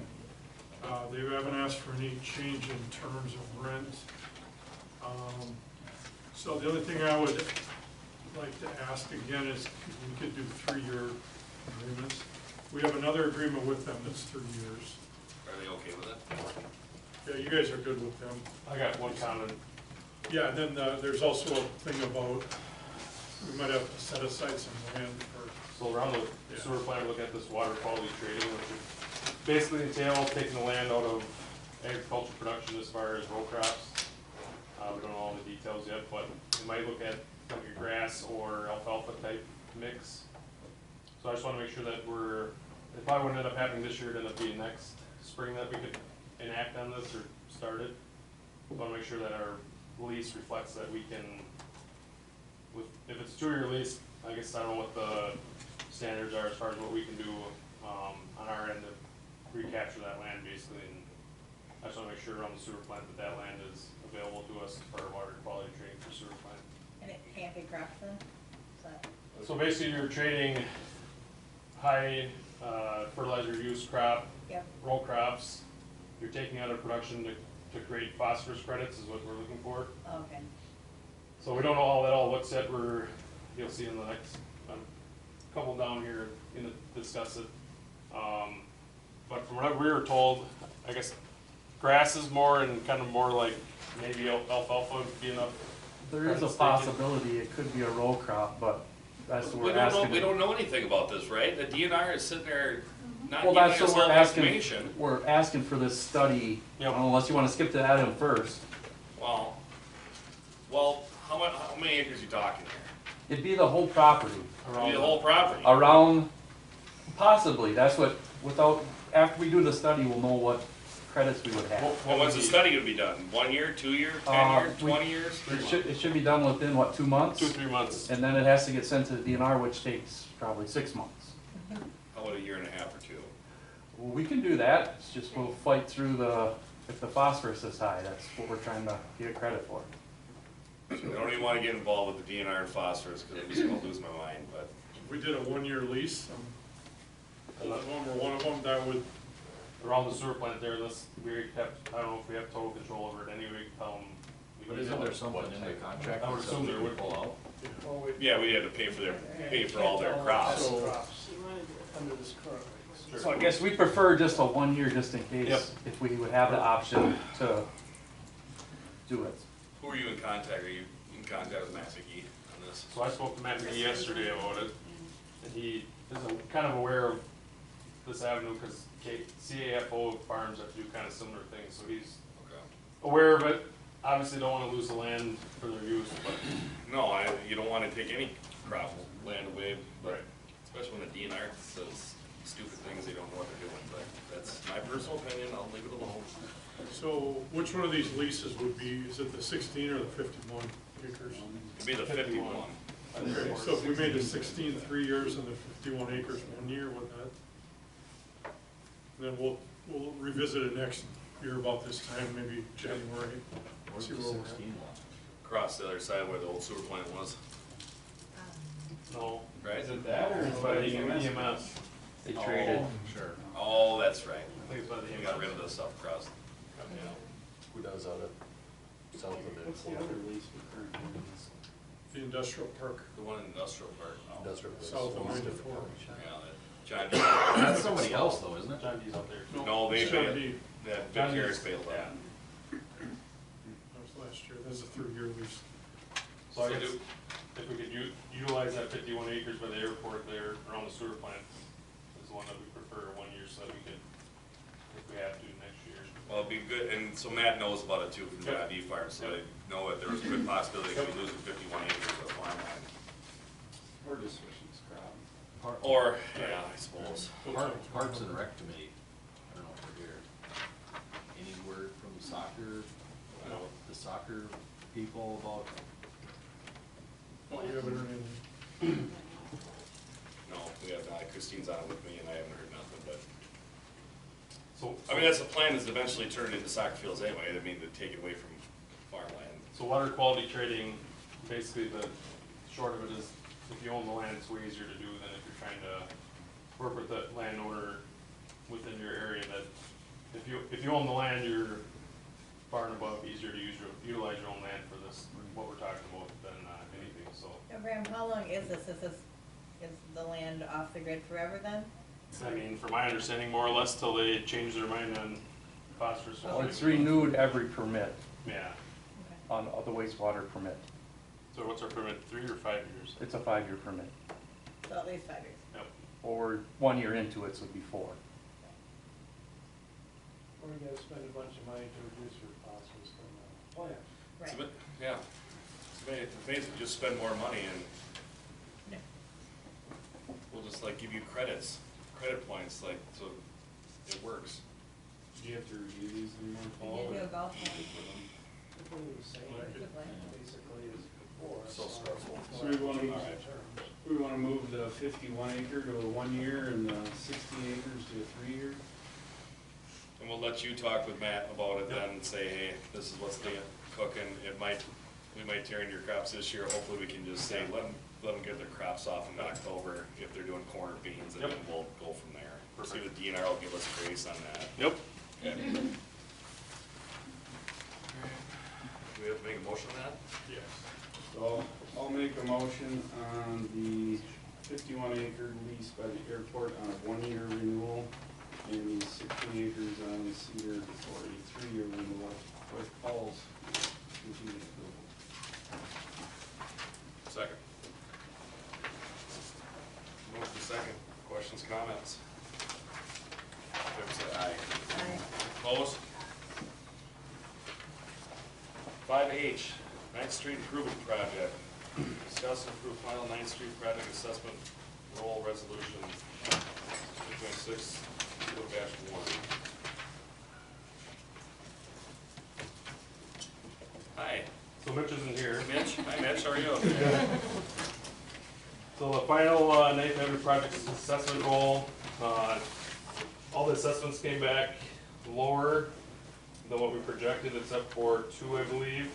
They haven't asked for any change in terms of rent. So the only thing I would like to ask again is we could do 3-year agreements. We have another agreement with them that's 3 years. Are they okay with it? Yeah, you guys are good with them. I got one comment. Yeah, and then there's also a thing about, we might have to set aside some land for. So around the sewer plant, we look at this water quality trading, which basically entails taking the land out of agricultural production as far as row crops. We don't know all the details yet, but we might look at like a grass or alfalfa type mix. So I just want to make sure that it probably wouldn't end up happening this year, it'd end up being next spring that we could enact on this or start it. wanna make sure that our lease reflects that we can, if it's a 2-year lease, I guess I don't know what the standards are as far as what we can do, on our end to recapture that land basically, and I just wanna make sure on the sewer plant that that land is available to us for water quality training for sewer plant. And it can't be cropped then? So basically, you're trading high fertilizer use crop, Yep. row crops. You're taking out of production to create phosphorus credits is what we're looking for. Okay. So we don't know how that all looks yet. You'll see in the next couple down here in discuss it. But from what we were told, I guess grass is more and kind of more like maybe alfalfa would be enough. There is a possibility it could be a row crop, but that's what we're asking. We don't know anything about this, right? The DNR is sitting there not Well, giving that's us what all we're the asking. information. We're asking for this study, unless you wanna skip to Adam first. Well, how many acres you talking here? It'd be the whole property. Maybe the whole property. Around, possibly, that's what, after we do the study, we'll know what credits we would have. And when's the study gonna be done? 1 year, 2 year, 10 year, 20 years? It should be done within, what, 2 months? 2-3 months. And then it has to get sent to the DNR, which takes probably 6 months. How about a year and a half or 2? Well, we can do that, it's just we'll fight through if the phosphorus is high, that's what we're trying to get credit for. I don't even wanna get involved with the DNR and phosphorus, cause I'm just gonna lose my mind, but. If we did a 1-year lease, both of them or one of them, that would, Around the sewer plant there, unless we have, I don't know if we have total control over it anyway, But isn't there something in the contract I would that assume says there we would. pull out? Well, we- Yeah, we had to pay for all their crops. Crops, under this current rate. So I guess we prefer just a 1 year, just in Yep. case, if we would have the option to do it. Who are you in contact? Are you in contact with Matt McGee on this? So I spoke to Matt McGee yesterday about it, and he is kind of aware of this avenue, because CAFO farms have to do kind of similar things, so he's Okay. aware of it. Obviously don't wanna lose the land for their use, but. No, you don't wanna take any crop land away, but Right. especially when the DNR says stupid things, they don't know what they're doing, but that's my personal opinion, I'll leave it alone. so which one of these leases would be, is it the 16 or the 51 acres? It'd be the 51. Okay, so if we made the 16 3 years and the 51 acres 1 year, would that? Then we'll revisit it next year about this time, maybe January. Where's See the where we're at. 16 one? Across the other side where the old sewer plant was, No. right? Is it that, or is it by the EMS? They traded. Sure. Oh, that's right. I think it's by the You got rid of the stuff across. Yeah. Who does out of south of it? What's the other lease we currently use? The industrial park, The one in industrial park. Industrial. south of 94. Yeah, that John That's somebody else though, isn't it? John D's up there. No, they It's John bailed, D. that John Vic Harris Dees. bailed out. That was last year, that's a 3-year lease. So I guess if we could utilize that 51 acres by the airport there around the sewer plant is the one that we prefer 1 year, so that we could, if we have to next year. Well, it'd be good, and so Matt knows about it too from John D. Farm, so they know that there was a good possibility they could be losing 51 acres of farmland. Or just switching this crop. Or, yeah, I suppose. Parks and Rec Committee, I don't know if we're here. Any word from soccer, the soccer people about? Oh, you haven't heard anything? No, we have not. Christine's on it with me and I haven't heard nothing, but, So, I mean, that's the plan, is to eventually turn it into soccer fields anyway. I mean, to take it away from farmland. so water quality trading, basically the short of it is, if you own the land, it's way easier to do than if you're trying to work with the landowner within your area. That if you own the land, you're far and above easier to utilize your own land for this, what we're talking about, than anything, so. Now, Graham, how long is this? Is the land off the grid forever then? I mean, from my understanding, more or less till they change their mind on phosphorus. Well, it's renewed every permit Yeah, on the wastewater permit. so what's our permit, 3 or 5 years? It's a 5-year permit. So at least 5 years. Yep. Or 1 year into it, so it'd be 4. We're gonna spend a bunch of money to reduce your phosphorus from the plant. It's Right. yeah. It's amazing, just spend more money and we'll just like give you credit points, like, so it works. Do you have to review these anymore, You Paul? can do or- a golf one. The same, basically, as before. So stressful. So we wanna- Change the Alright. terms. We wanna move the 51 acre to a 1 year and the 60 acres to a 3 year. And we'll let you talk with Matt about it then and say, hey, this is what's cooking. We might tear into your crops this year. Hopefully we can just say, let them get their crops off in October if they're doing corn or beans, and Yep. then we'll go from there. See if the DNR will give us grace on that. Yep. Okay. Do we have to make a motion on that? Yes. So I'll make a motion on the 51 acre lease by the airport on a 1 year renewal and the 60 acres on Cedar for a 3 year renewal with Paul's continued approval. Second. Motion second. Questions, comments? Favor say aye. Aye. Opposed? 5H, 9th Street Improvement Project. Discuss and approve final 9th Street Project Assessment Roll Resolution 2.6, 2-1. Hi, So Mitch isn't here. Mitch. Hi, Mitch, how are you? So the final Ninth Avenue project assessment roll, all the assessments came back lower than what we projected, except for two, I believe.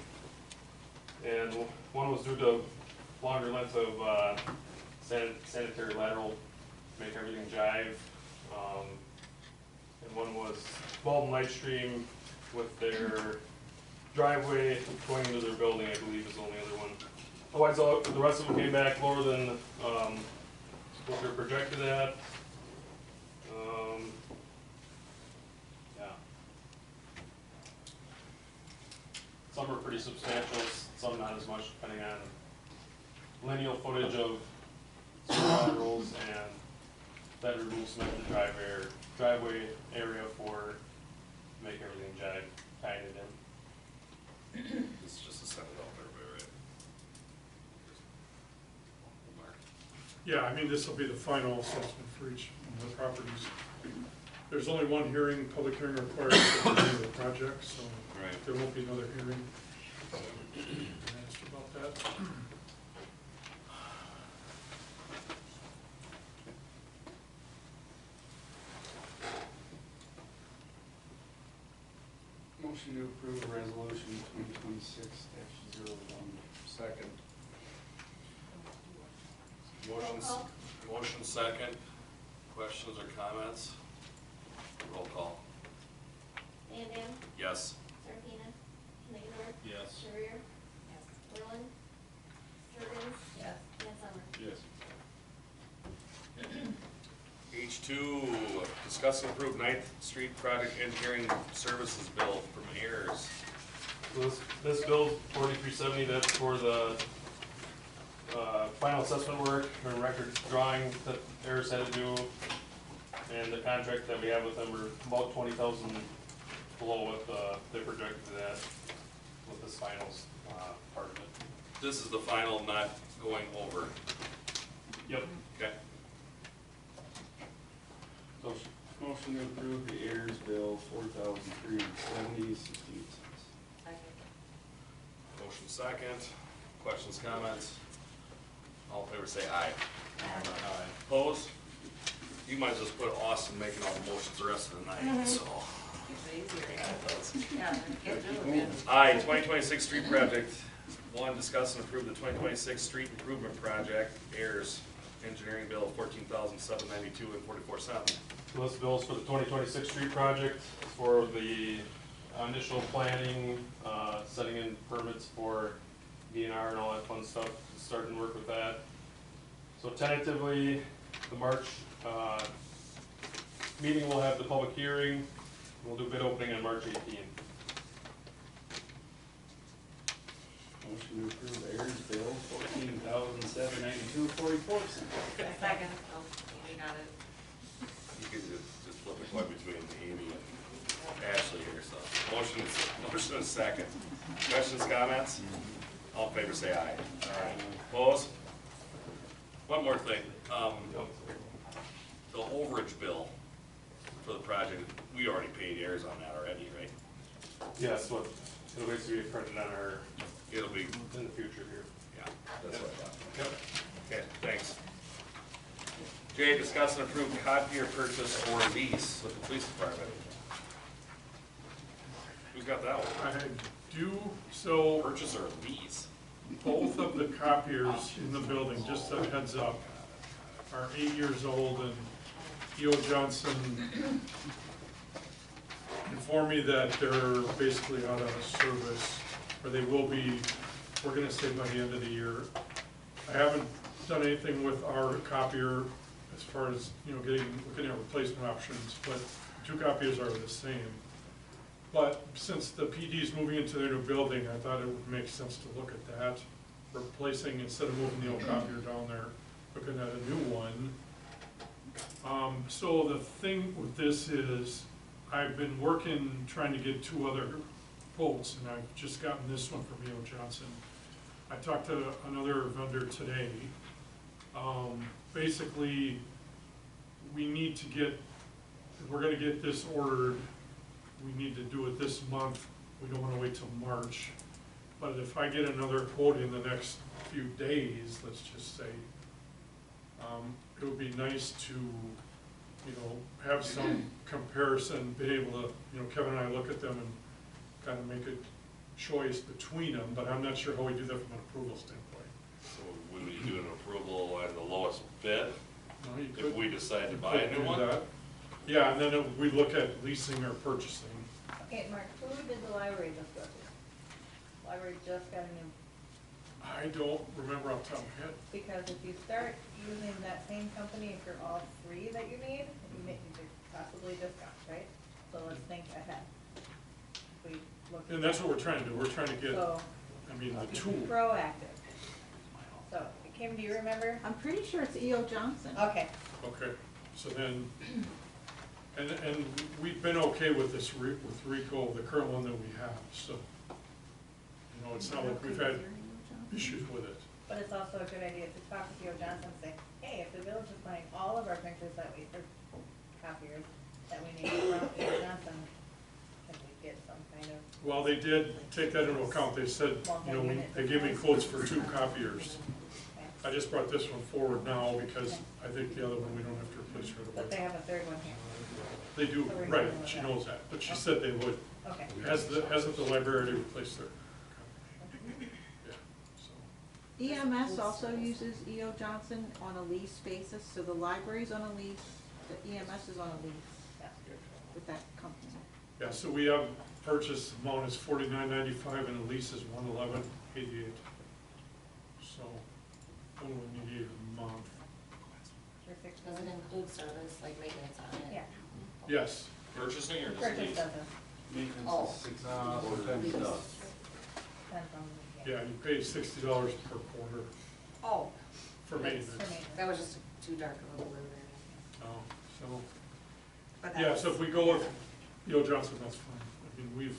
And one was due to longer length of sanitary lateral, to make everything jive. And one was Baldwin light stream with their driveway going into their building, I believe is the only other one. Otherwise, the rest of them came back lower than what they were projected at. Yeah. Some are pretty substantial, some not as much, depending on lineal footage of some laterals, and that removes some of the driveway area for make everything jive, tying it in. This is just a send it out there, right? Mark. Yeah, I mean, this will be the final assessment for each of the properties. There's only one hearing, public hearing required for the project, so Right. there won't be another hearing. Asked about that. Motion to approve resolution 2026-01. Second. Roll call. Motion second. Questions or comments? Roll call. Van Yes. Serpina, Schmidt, Yes. Schreier, Whirling, Jurgens, Yes. and Summer. Yes. H2, discuss and approve 9th Street Project Engineering Services Bill from Ayers. So this bill, 4370, that's for the final assessment work and record drawing that Ayers had to do. And the contract that we have with them are about 20,000 below what they projected at with this finals part of it. This is the final, not going over. Yep. Okay. Motion to approve the heirs bill 4,370.68 cents. Motion second. Questions, comments? All in favor say aye. Aye. Opposed? You might as well just put Austin making all the motions the rest of the night, so. Yeah, get moving. Aye, 2026 street project. One, discuss and approve the 2026 street improvement project, Ayers engineering bill of $14,792.44. So this bill is for the 2026 street project, for the initial planning, setting in permits for DNR and all that fun stuff, starting to work with that. So tentatively, the March meeting will have the public hearing. We'll do bid opening on March 18th. Motion to approve the heirs bill 14,792.44 cents. Second. Oh, we got it. You could just flip a coin between Amy and Ashley here, so. Motion is second. Questions, comments? All in favor say aye. Aye. Opposed? One more thing, the overage bill for the project, we already paid Ayers on that already, right? Yes, what It'll basically be printed on our, It'll be, in the future here. yeah, that's what I thought. Yep. Okay, thanks. J, discuss and approve copier purchase or lease with the police department. Who's got that one? I do, so Purchase or lease? both of the copiers in the building, just a heads up, are 8 years old, and E.O. Johnson informed me that they're basically out of service, or they will be, we're gonna say by the end of the year. I haven't done anything with our copier as far as, you know, looking at replacement options, but two copiers are the same. But since the PD is moving into their new building, I thought it would make sense to look at that, replacing, instead of moving the old copier down there, looking at a new one. So the thing with this is, I've been working, trying to get two other quotes, and I've just gotten this one from E.O. Johnson. I talked to another vendor today. Basically, we need to get, if we're gonna get this ordered, we need to do it this month. We don't wanna wait till March. But if I get another quote in the next few days, let's just say, it would be nice to, you know, have some comparison, be able to, you know, Kevin and I look at them and kind of make a choice between them, but I'm not sure how we do that from an approval standpoint. So would we do an approval at the lowest bid No, you if could- we decide to you buy a could new do one? that. Yeah, and then we look at leasing or purchasing. Okay, Mark, who did the library just go to? Library just got a new, I don't remember off the top of my head. because if you start using that same company for all three that you need, you make, you could possibly discount, right? So let's think ahead. If we look. And that's what we're trying to do, we're trying to get, So, I mean, the tool. proactive. So, Kim, do you remember? I'm pretty sure it's E.O. Johnson. Okay, Okay, so then, and we've been okay with this, with Rico, the current one that we have, so. You know, it's not like we've had issues with it. but it's also a good idea to talk with E.O. Johnson and say, hey, if the village is buying all of our printers that we, or copiers that we need from E.O. Johnson, can we get some kind of, Well, they did take that into account, they said, you know, they gave me quotes for two copiers. I just brought this one forward now because I think the other one we don't have to replace right but they away. have a third one here. They do, So we're right, dealing with she that. knows that, but she said they would. Okay. Hasn't the library already replaced their? Yeah, so. EMS also uses E.O. Johnson on a lease basis, so the library's on a lease, the EMS is on a lease Yeah. with that company. Yeah, so we have purchase amount is $49.95 and the lease is $111.88. So, $188 a month. Perfect. Does it include service, like maintenance on it? Yeah. Yes, Purchasing or just Purchase lease? doesn't, Maintenance Oh. is sometimes it does. depends on, yeah, you pay $60 per quarter Oh, for For maintenance. maintenance. that was just too dark of a blue there. So, But yeah, that's- so if we go with E.O. Johnson, that's fine. I mean, we've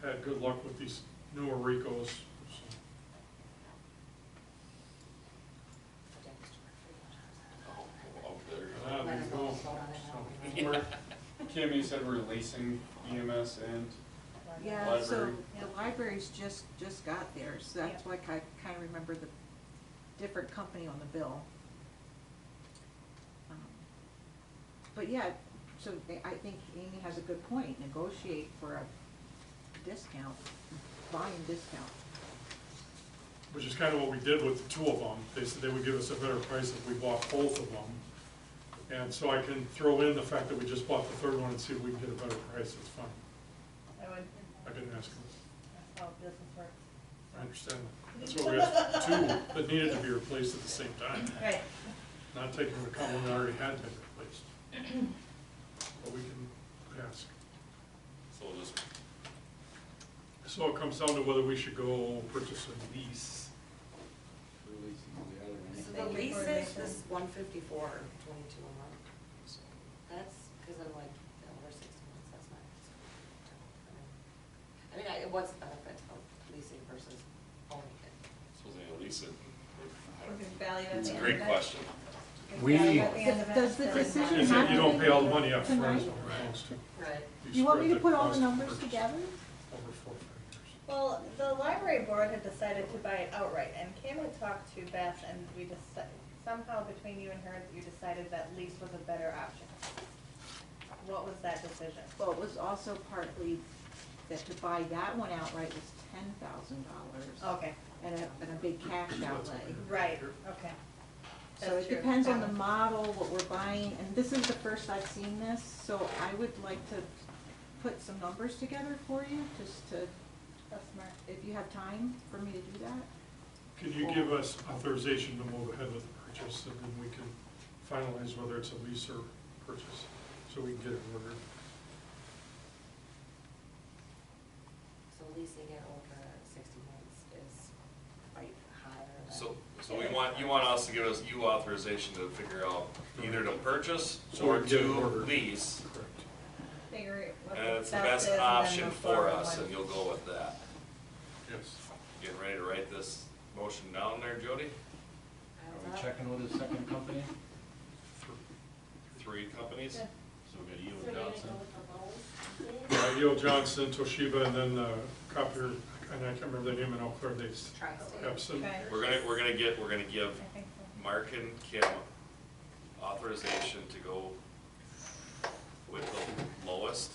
had good luck with these newer Ricos, so. Oh, there you go. There you go. So, We're- Kim, you said we're leasing EMS and, Yeah, so Library. the library's just got theirs, so that's Yeah. why I kinda remember the different company on the bill. But yeah, so I think Amy has a good point, negotiate for a discount, volume discount. which is kind of what we did with the two of them. They said they would give us a better price if we bought both of them. And so I can throw in the fact that we just bought the third one and see if we can get a better price, it's fine. I would, I can ask them. that's how business works. I understand that. That's why we have two that needed to be replaced at the same time, Right, not taking into account when they already had been replaced. But we can ask. So we'll just, So it comes down to whether we should go purchase a lease. we're leasing the other one. So the Thank you lease for is making- this 154.22 a month. So that's, cause I'm like, over 6 months, that's not. I mean, what's the benefit of leasing versus owning it? suppose they lease it. What is value at It's the a end great of it? question. Is value at the end of it? Does the decision You have said you don't to pay all the be money up front, tonight? is what we're supposed to. Right. Do you want me to spread put the all cost the of numbers purchase together? Over 4 Well, the library board had decided to buy it outright, and Kim had talked to Beth, and we somehow between you and her, you decided that lease was a better option. What was that decision? Well, it was also partly that to buy that one outright was $10,000. Okay, And a big cash outlay. right, okay. So That's it true. depends on the model, what we're buying, and this is the first I've seen this, so I would like to put some numbers together for you, just to, That's smart. if you have time for me to do that. Can you give us authorization to move ahead with the purchase, and then we can finalize whether it's a lease or purchase, so we can get it ordered? So leasing it over 60 months is quite higher than. So you want us to give us authorization to figure out either to purchase So or we get it to ordered. lease. Correct. Figure what And it's the is, best and then option move for forward us, one. and you'll go with that. Yes. Getting ready to write this motion down there, Jody? Are we checking with a second company? 3 companies? Yeah. So we got you So and you're gonna Johnson. go with the lowest? E.O. Johnson, Toshiba, and then copier, and I can't remember the name in Eau Claire, they, Tri-State. Epson. Okay. We're gonna give I think so. Mark and Kim authorization to go with the lowest.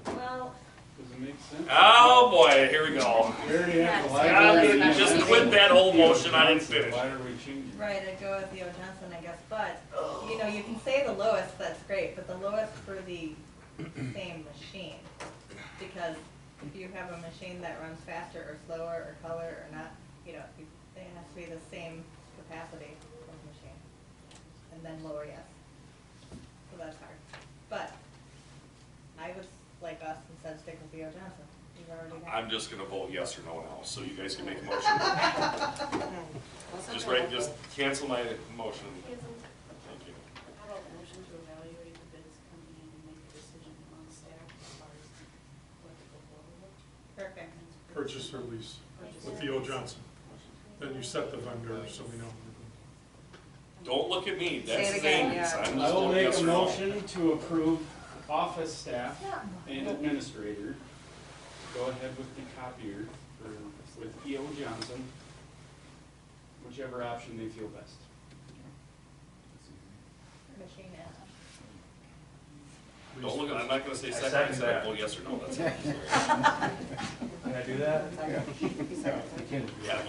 Well, Does it make sense? Oh, boy, here we go. We already have the Yeah, library. I'm just quit that whole motion, I didn't finish. Why are we changing? Right, I'd go with E.O. Johnson, I guess, but, you know, you can say the lowest, that's great, but the lowest for the same machine. Because if you have a machine that runs faster or slower or color or not, you know, it has to be the same capacity of the machine. And then lower, yes. So that's hard. But I would like us instead stick with E.O. Johnson. We've already got. I'm just gonna vote yes or no now, so you guys can make a motion. Just cancel my motion. Thank you. How about motion to evaluate the bids coming in and make a decision on staff as far as what to go forward with? Perfect. Purchase or lease with E.O. Johnson. Then you set the vendor, so we know. Don't look at me, Say that's it again, Zane's. yeah. I'm I just will voting make yes a or no. motion to approve office staff and administrator. Go ahead with the copier with E.O. Johnson, whichever option they feel best. Machine and. Don't look, I'm not gonna say I second, second I said that. vote yes or no, that's it. Can I do that? Yeah,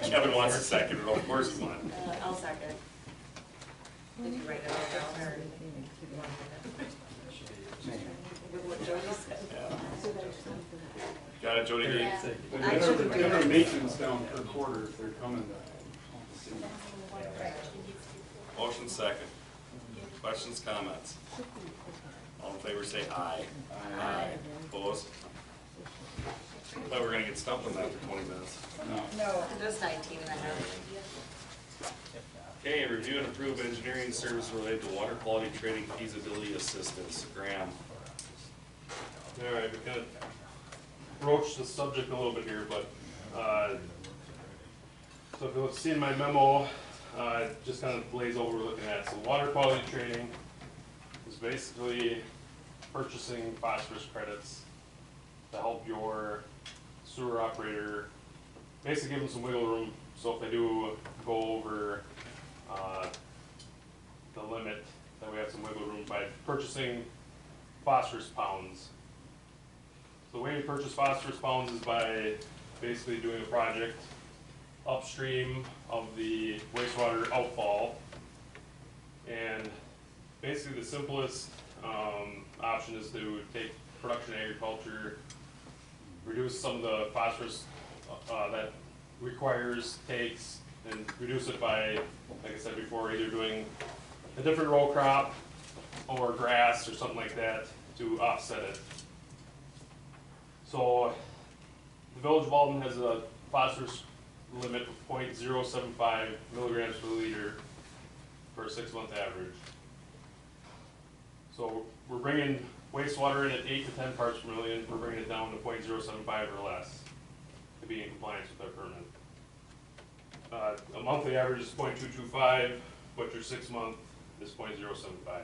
Kevin wants a second, and of course he wants. I'll second. Did you write it all down or? With what Jody said? Got it, Jody? Yeah. But I shouldn't do get our that. maintenance down per quarter if they're coming to. Motion second. Questions, comments? All in favor say aye. Aye. Opposed? Thought we were gonna get stumped on that for 20 minutes. No. No. It was 19 and a half. Okay, review and approve engineering service related to water quality trading feasibility assistance. Graham. All right, we're gonna broach the subject a little bit here, but, so if you'll see in my memo, just kind of lays over what we're looking at. So water quality trading is basically purchasing phosphorus credits to help your sewer operator, basically give them some wiggle room, so if they do go over, the limit, then we have some wiggle room by purchasing phosphorus pounds. The way we purchase phosphorus pounds is by basically doing a project upstream of the wastewater outfall. And basically the simplest option is to take production agriculture, reduce some of the phosphorus that requires, takes, and reduce it by, like I said before, either doing a different row crop or grass or something like that to offset it. So the Village of Baldwin has a phosphorus limit of 0.075 milligrams per liter for a 6-month average. So we're bringing wastewater in at 8 to 10 parts per million, we're bringing it down to 0.075 or less to be in compliance with our permit. A monthly average is 0.225, but your 6-month is 0.075.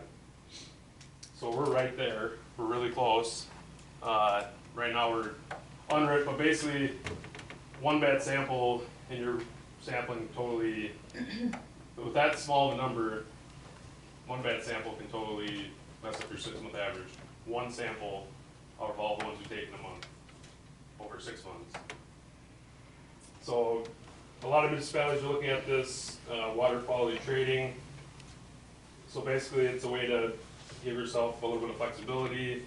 So we're right there, we're really close. Right now we're under it, but basically, one bad sample and you're sampling totally, with that small of a number, one bad sample can totally mess up your 6-month average. One sample out of all the ones you take in a month, over 6 months. So, a lot of municipalities are looking at this, water quality trading. So basically, it's a way to give yourself a little bit of flexibility.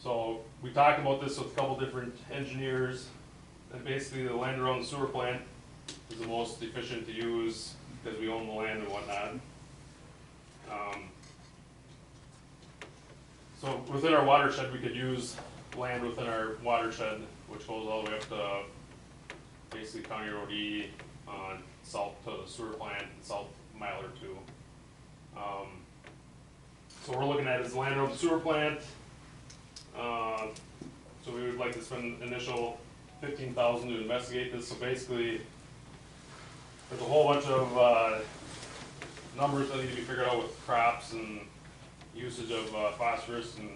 So we talked about this with a couple different engineers, and basically the land around the sewer plant is the most efficient to use because we own the land and whatnot. So within our watershed, we could use land within our watershed, which goes all the way up to basically County Road E, south to the sewer plant, and south a mile or two. So we're looking at is land around the sewer plant. So we would like to spend initial $15,000 to investigate this. So basically, there's a whole bunch of numbers that need to be figured out with crops and usage of phosphorus and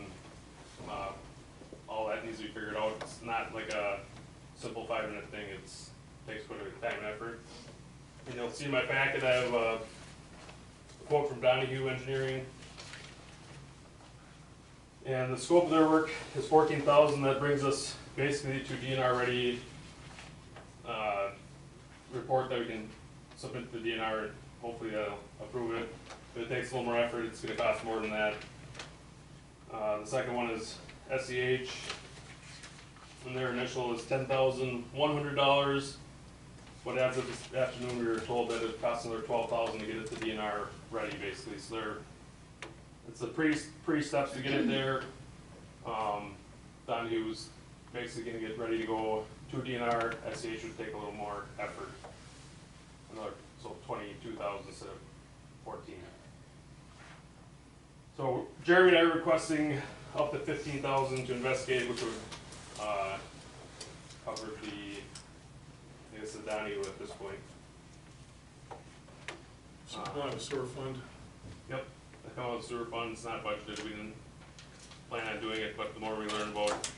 all that needs to be figured out. It's not like a simple 5-minute thing. It takes quite a bit of time and effort. And you'll see in my packet I have a quote from Donahue Engineering. And the scope of their work is $14,000. That brings us basically to DNR ready report that we can submit to the DNR and hopefully they'll approve it. If it takes a little more effort, it's going to cost more than that. The second one is SEH, and their initial is $10,100. But as of this afternoon, we were told that it costs another $12,000 to get it to DNR ready, basically. So it's the pre-steps to get it there. Donahue's basically going to get ready to go to DNR. SEH would take a little more effort. So 22,000 instead of 14. So Jeremy and I are requesting up to 15,000 to investigate, which would cover I guess the Donahue at this point. So come out of the sewer fund. Yep, the come out of the sewer fund. It's not budgeted. We didn't plan on doing it, but the more we learn about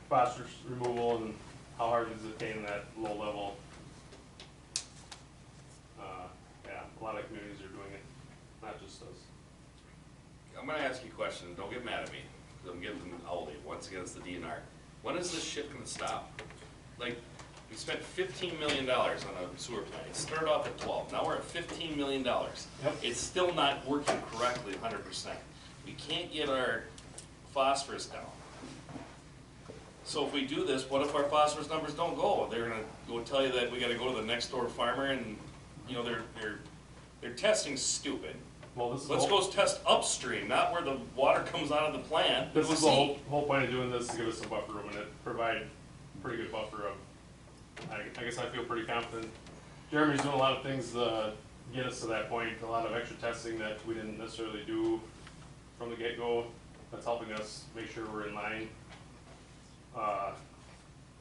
phosphorus removal and how hard it is to attain that low level, yeah, a lot of communities are doing it, not just us. I'm gonna ask you a question, don't get mad at me, because I'm getting owly, once again, it's the DNR. When is this shit gonna stop? Like, we spent $15 million on a sewer plant, it started off at 12, now we're at $15 million. Yep. It's still not working correctly 100%. We can't get our phosphorus down. So if we do this, what if our phosphorus numbers don't go? They're gonna go tell you that we gotta go to the next door farmer and, you know, they're testing stupid. Well, this is Let's go test upstream, not where the water comes out of the plant. This is the whole point of doing this, to give us some buffer room and it provide a pretty good buffer of, I guess I feel pretty confident. Jeremy's doing a lot of things to get us to that point, a lot of extra testing that we didn't necessarily do from the get-go. That's helping us make sure we're in line.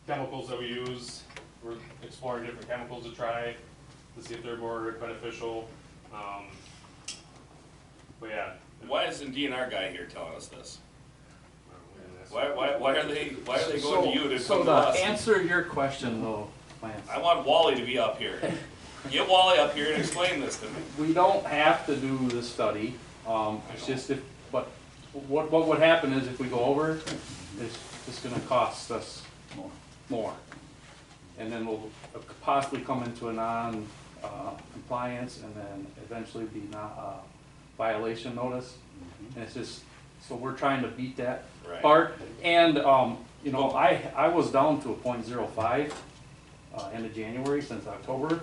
Chemicals that we use, we're exploring different chemicals to try to see if they're more beneficial. But yeah. Why isn't DNR guy here telling us this? Why are they going to you to So come to us? to answer your question though, Lance, I want Wally to be up here. Get Wally up here and explain this to me. we don't have to do this study. It's just but what would happen is if we go over, it's gonna cost us more. And then we'll possibly come into a non-compliance and then eventually be not violation notice. And it's just, so we're trying to beat that part. And, you know, I was down to a 0.05 end of January since October.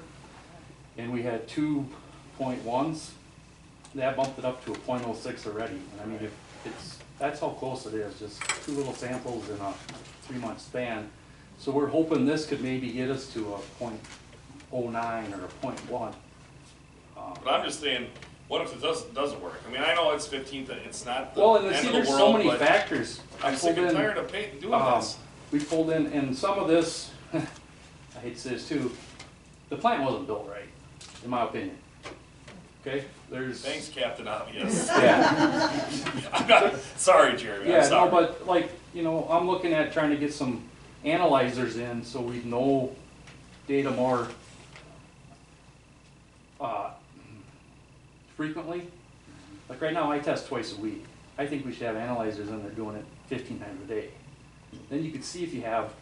And we had 2.1s. That bumped it up to a 0.06 already. And I mean, that's how close it is, just 2 little samples in a 3-month span. So we're hoping this could maybe get us to a 0.09 or a 0.1. But I'm just saying, what if it doesn't work? I mean, I know it's 15th, it's not the Well, and end see, of the there's so world, many but factors. I'm sick and tired of doing this. We pulled in, and some of this, I hate to say this too, the plant wasn't built right, in my opinion. Okay, there's. Thanks, Captain Obvious. Yeah. I'm not, sorry, Jeremy, I'm Yeah, sorry. no, but like, you know, I'm looking at trying to get some analyzers in so we'd know data more frequently. Like right now, I test twice a week. I think we should have analyzers in there doing it 15 times a day. Then you could see if you have,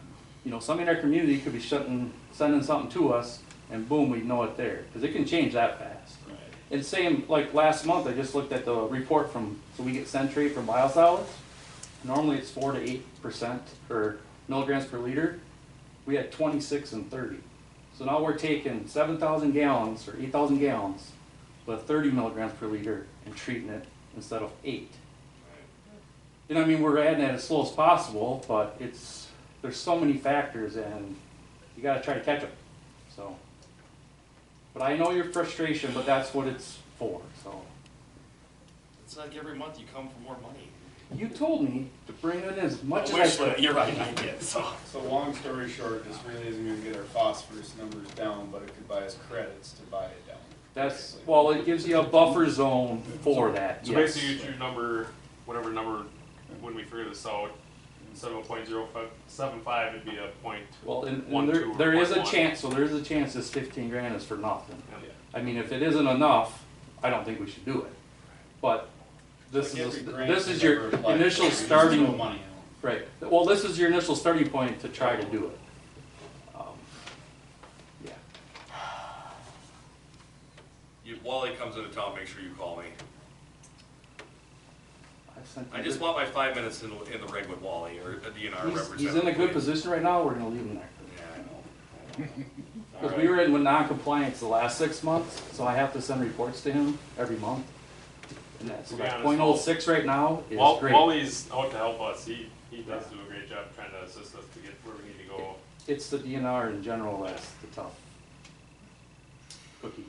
somebody in our community could be sending something to us, and boom, we'd know it there, because it can change that fast. Right. And same, like last month, I just looked at the report so we get Centrate from biosolids. Normally it's 4 to 8% or milligrams per liter. We had 26 and 30. So now we're taking 7,000 gallons or 8,000 gallons with 30 milligrams per liter and treating it instead of 8. And I mean, we're adding it as slow as possible, but there's so many factors, and you gotta try to catch them, so. But I know your frustration, but that's what it's for, so. It's like every month you come for more money. You told me to bring it in as much Wish as I list, could. you're right, I did, so. So long story short, this really isn't gonna get our phosphorus numbers down, but it could buy us credits to buy it down. Well, it gives you a buffer zone for that, So yes. basically, you choose number, whatever number, when we figure this out, instead of a 0.075, it'd be a point. Well, and 1.2 or there is a 0.1. chance, so there's a chance this 15 grand is for nothing. Yeah. I mean, if it isn't enough, I don't think we should do it. But this Like is, every grant this is we've your ever applied initial for, we just starting, throw money out. right, well, this is your initial starting point to try to do it. Yeah. Wally comes into town, make sure you call me. I just He's- want my 5 minutes in the ring with Wally, or a DNR representative. He's in a good position right now, we're gonna leave him there. Yeah, I know. Because we were in with non-compliance the last 6 months, so I have to send reports to him every month. And that's To be like honest, .06 right now is great. Wally's out to help us. He does do a great job trying to assist us to get where we need to go. It's the DNR in general that's the tough cookie.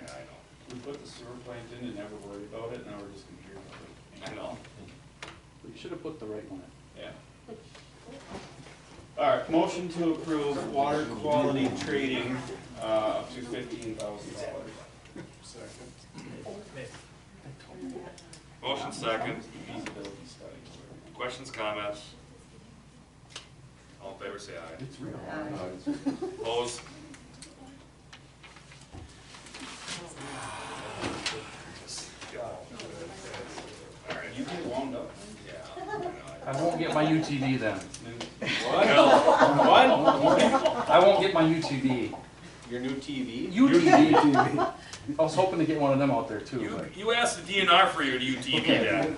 Yeah, I know. We put the sewer plant in and never worried about it, now we're just confused about it. I know. You should have put the right one in. Yeah. Alright, motion to approve water quality trading, up to $15,000. Motion second. Feasibility study. Questions, comments? All in favor, say aye. It's real. Opposed? All right. You get wound up. Yeah, I know. I won't get my UTV then. What? I won't get my UTV. Your new TV? UTV. I was hoping to get one of them out there too. but- You asked the DNR for your UTV then.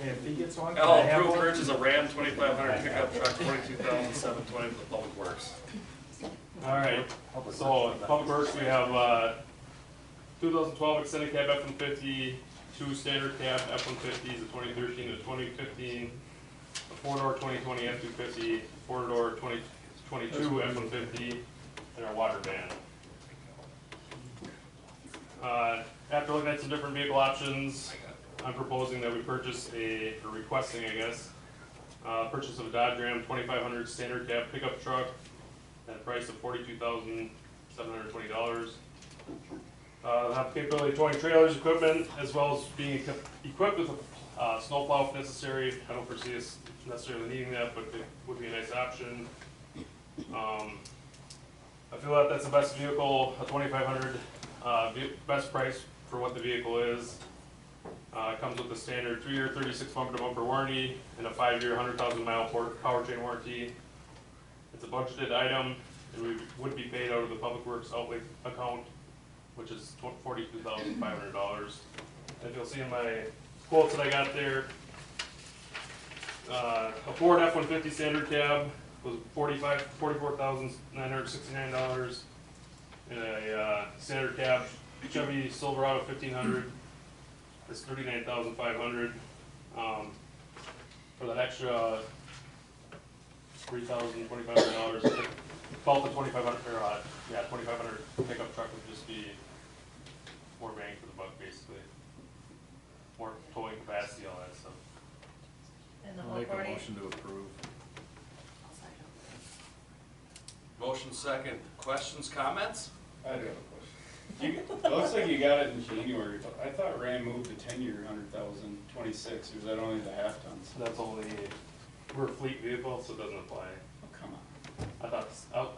If he gets one, L, approve purchase a Ram 2500 pickup truck, 22,720 for Public Works. Alright, so Public Works, we have 2012 extended cab F-150, 2 standard cab F-150s, a 2013 and a 2015, a 4-door 2020 F-250, 4-door 2022 F-150, and our water van. After looking at some different vehicle options, I'm proposing that we purchase or requesting, I guess, purchase of a Dodge Ram 2500 standard cab pickup truck at a price of $42,720. Have the capability of towing trailers, equipment, as well as being equipped with a snowplow if necessary. I don't foresee us necessarily needing that, but it would be a nice option. I feel that that's the best vehicle, a 2500, best price for what the vehicle is. It comes with a standard 3-year 36 bumper to bumper warranty and a 5-year 100,000 mile powertrain warranty. It's a budgeted item, and we would be paid out of the Public Works outlay account, which is $42,500. If you'll see in my quotes that I got there, a Ford F-150 standard cab was $44,969, and a standard cab Chevy Silverado 1500 is $39,500. For that extra $3,000, $2,500, about the 2,500, or 2,500 pickup truck would just be more bang for the buck, basically. More towing capacity, all that stuff. And the I'll whole make a 40? motion to approve. Motion second. Questions, comments? I do have a question. It looks like you got it in January, but I thought Ram moved to 10-year 100,000, 26, or is that only the half tons? That's only we're a fleet vehicle, so it doesn't apply. Oh, come on.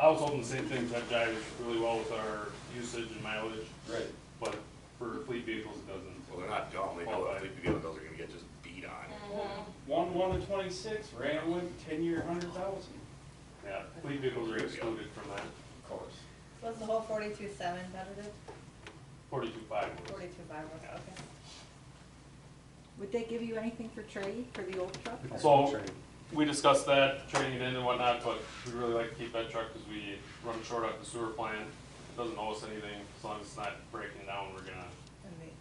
I was hoping the same thing, that jives really well with our usage and mileage, Right. but for fleet vehicles, it doesn't. Well, they're not dumb, they know that fleet vehicles are gonna get just beat on. 1/1/26, ran with 10-year, 100,000. Yeah, fleet vehicles are excluded from that. Of course. Was the whole 42.7 budgeted? 42.5. 42.5, okay. Would they give you anything for trade for the old truck? So, we discussed that, trading it in and whatnot, but we really like to keep that truck because we run short at the sewer plant. It doesn't owe us anything, as long as it's not breaking down, we're gonna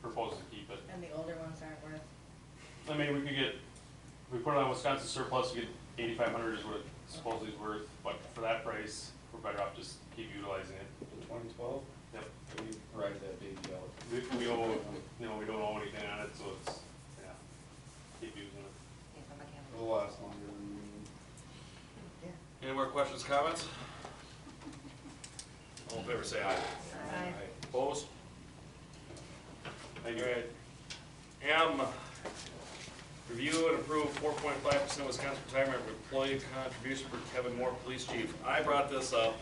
propose to keep it. And the older ones aren't worth? I mean, we could get, if we put it on Wisconsin surplus, we get 8,500 is what it supposedly is worth, but for that price, we're better off just keep utilizing it. The 2012? Yep. We ride that baby out. We owe, we don't owe anything on it, so it's, yeah, keep using it. It'll last longer than we need. Any more questions, comments? All in favor, say aye. Aye. Opposed? Thank you. Alright. M, review and approve 4.5% Wisconsin retirement employee contribution for Kevin Moore, police chief. I brought this up.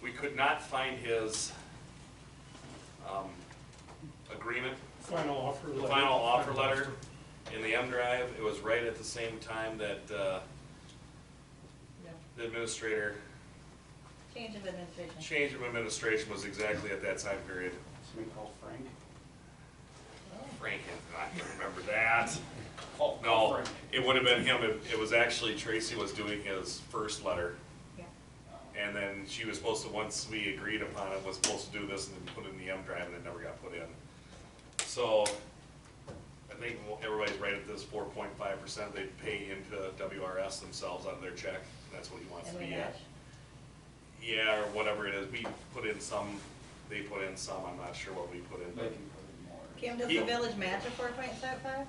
We could not find his, agreement, Final offer letter. the final offer letter in the M drive. It was right at the same time that, the administrator, Change of administration. change of administration was exactly at that time period. Somebody called Frank? Frank, I can remember that. Oh, No, Frank. it would have been him. It was actually Tracy was doing his first letter. Yeah. And then she was supposed to, once we agreed upon it, was supposed to do this and then put it in the M drive and it never got put in. So, I think everybody's right at this 4.5%. They pay into WRS themselves out of their check. That's what he wants to And we be at. match? Yeah, or whatever it is. We put in some, they put in some. I'm not sure what we put in. They But can put in more. Kim, does the village match a 4.75?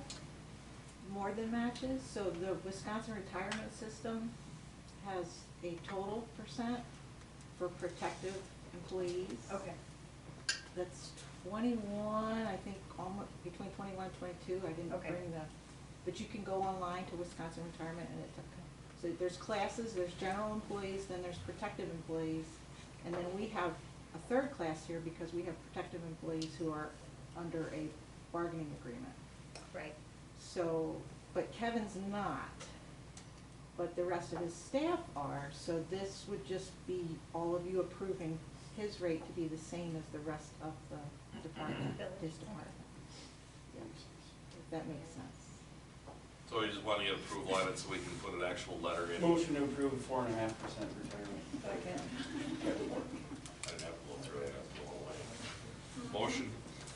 More than matches, so the Wisconsin retirement system has a total percent for protective employees. Okay. That's 21, I think, almost, between 21 and 22, I didn't Okay. bring the, but you can go online to Wisconsin Retirement and so there's classes, there's general employees, then there's protective employees, and then we have a third class here because we have protective employees who are under a bargaining agreement. Right. So, but Kevin's not, but the rest of his staff are, so this would just be all of you approving his rate to be the same as the rest of the department, his department. Yeah, if that makes sense. So we just want to get approval on it so we can put an actual letter in. Motion to approve 4.5% retirement. Second. I didn't have to go through it. Motion,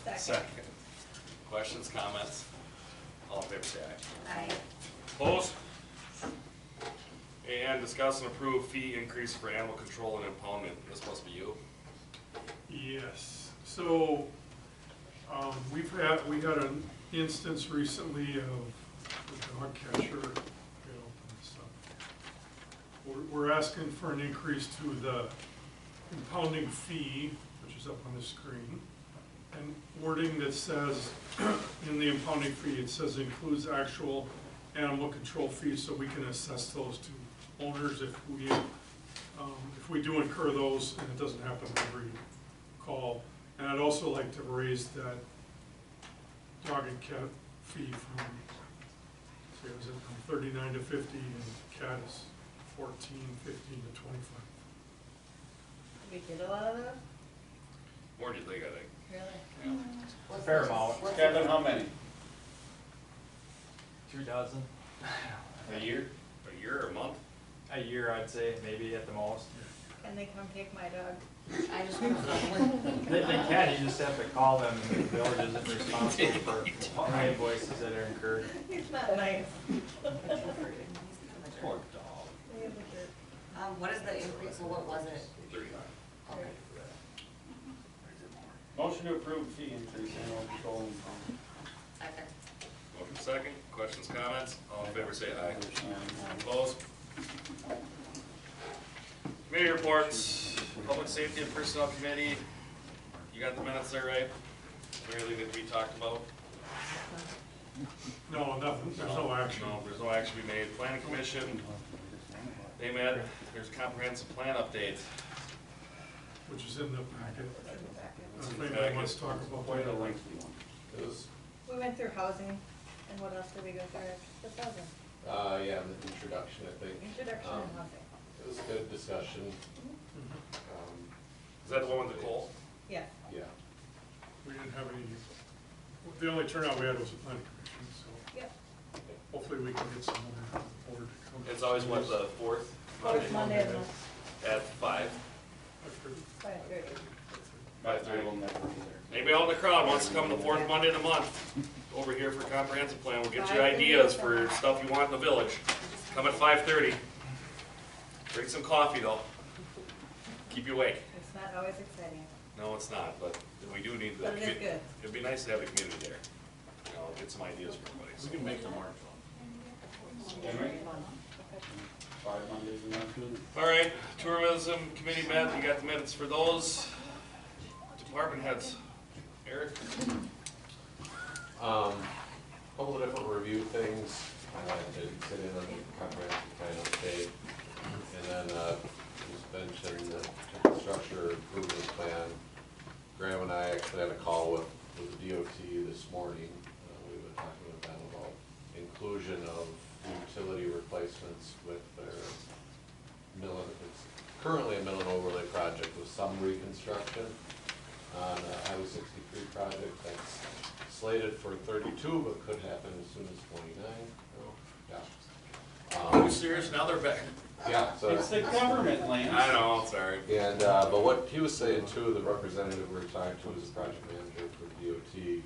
Second. second. Questions, comments? All in favor, say aye. Aye. Opposed? And discuss and approve fee increase for animal control and impoundment. This must be you. Yes, so, we had an instance recently of the dog catcher. We're asking for an increase to the impounding fee, which is up on the screen. And wording that says, in the impounding fee, it says includes actual animal control fees, so we can assess those to owners if we do incur those, and it doesn't happen every call. And I'd also like to raise that dog and cat fee from, say, was it from 39 to 50, and cat is 14, 15 to 25. We did a lot of those? More do you think, I think? Really? Yeah. Fair amount. Kevin, how many? 2 dozen. A year? A year or a month? A year, I'd say, maybe at the most. Can they come take my dog? I just want to. They can, you just have to call them, and the village isn't responsible for any invoices that are incurred. He's not nice. Poor dog. What is the increase, well, what was it? 39. Okay. Motion to approve fee increase, animal control and impoundment. Second. Motion second. Questions, comments? All in favor, say aye. Opposed? Committee reports, Public Safety and Personnel Committee. You got the minutes there, right? Everything that we talked about? No, nothing, there's no action. No, there's no action to be made. Planning Commission, they met, there's a comprehensive plan update. Which is in the packet. It's in If the anybody packet. wants to talk about Quite a that. lengthy one. It was, We went through housing, and what else did we go through? Just housing, yeah, the introduction, I think. introduction and housing. It was a good discussion. Is that the one with Nicole? Yeah. Yeah. We didn't have any, the only turnout we had was the planning commission, so Yep. hopefully we can get some other board to come. It's always what, the fourth? Fourth Monday of the month, At 5? 5:30. 5:30. Maybe all in the crowd wants to come the fourth Monday of the month, over here for a comprehensive plan. We'll get your ideas for stuff you want in the village. Come at 5:30. Drink some coffee though. Keep you awake. It's not always exciting. No, it's not, but we do need the. But it is good. It'd be nice to have the community there. You know, get some ideas from everybody. We can make the March one. 5 Mondays in that too. All right, tourism committee met, you got the minutes for those. Department heads, Eric? Couple of different review things. I did sit in on the comprehensive plan update. And then, just mentioned the infrastructure improvement plan. Graham and I actually had a call with the DOT this morning. We've been talking with them about inclusion of utility replacements with their mill, it's currently a mill and overlay project with some reconstruction on a Highway 63 project that's slated for 32, but could happen as soon as 29. Yeah. Are you serious? Now they're back. Yeah, so. It's the government land. I know, sorry. And, but what he was saying too, the representative we were talking to, was the project manager for DOT,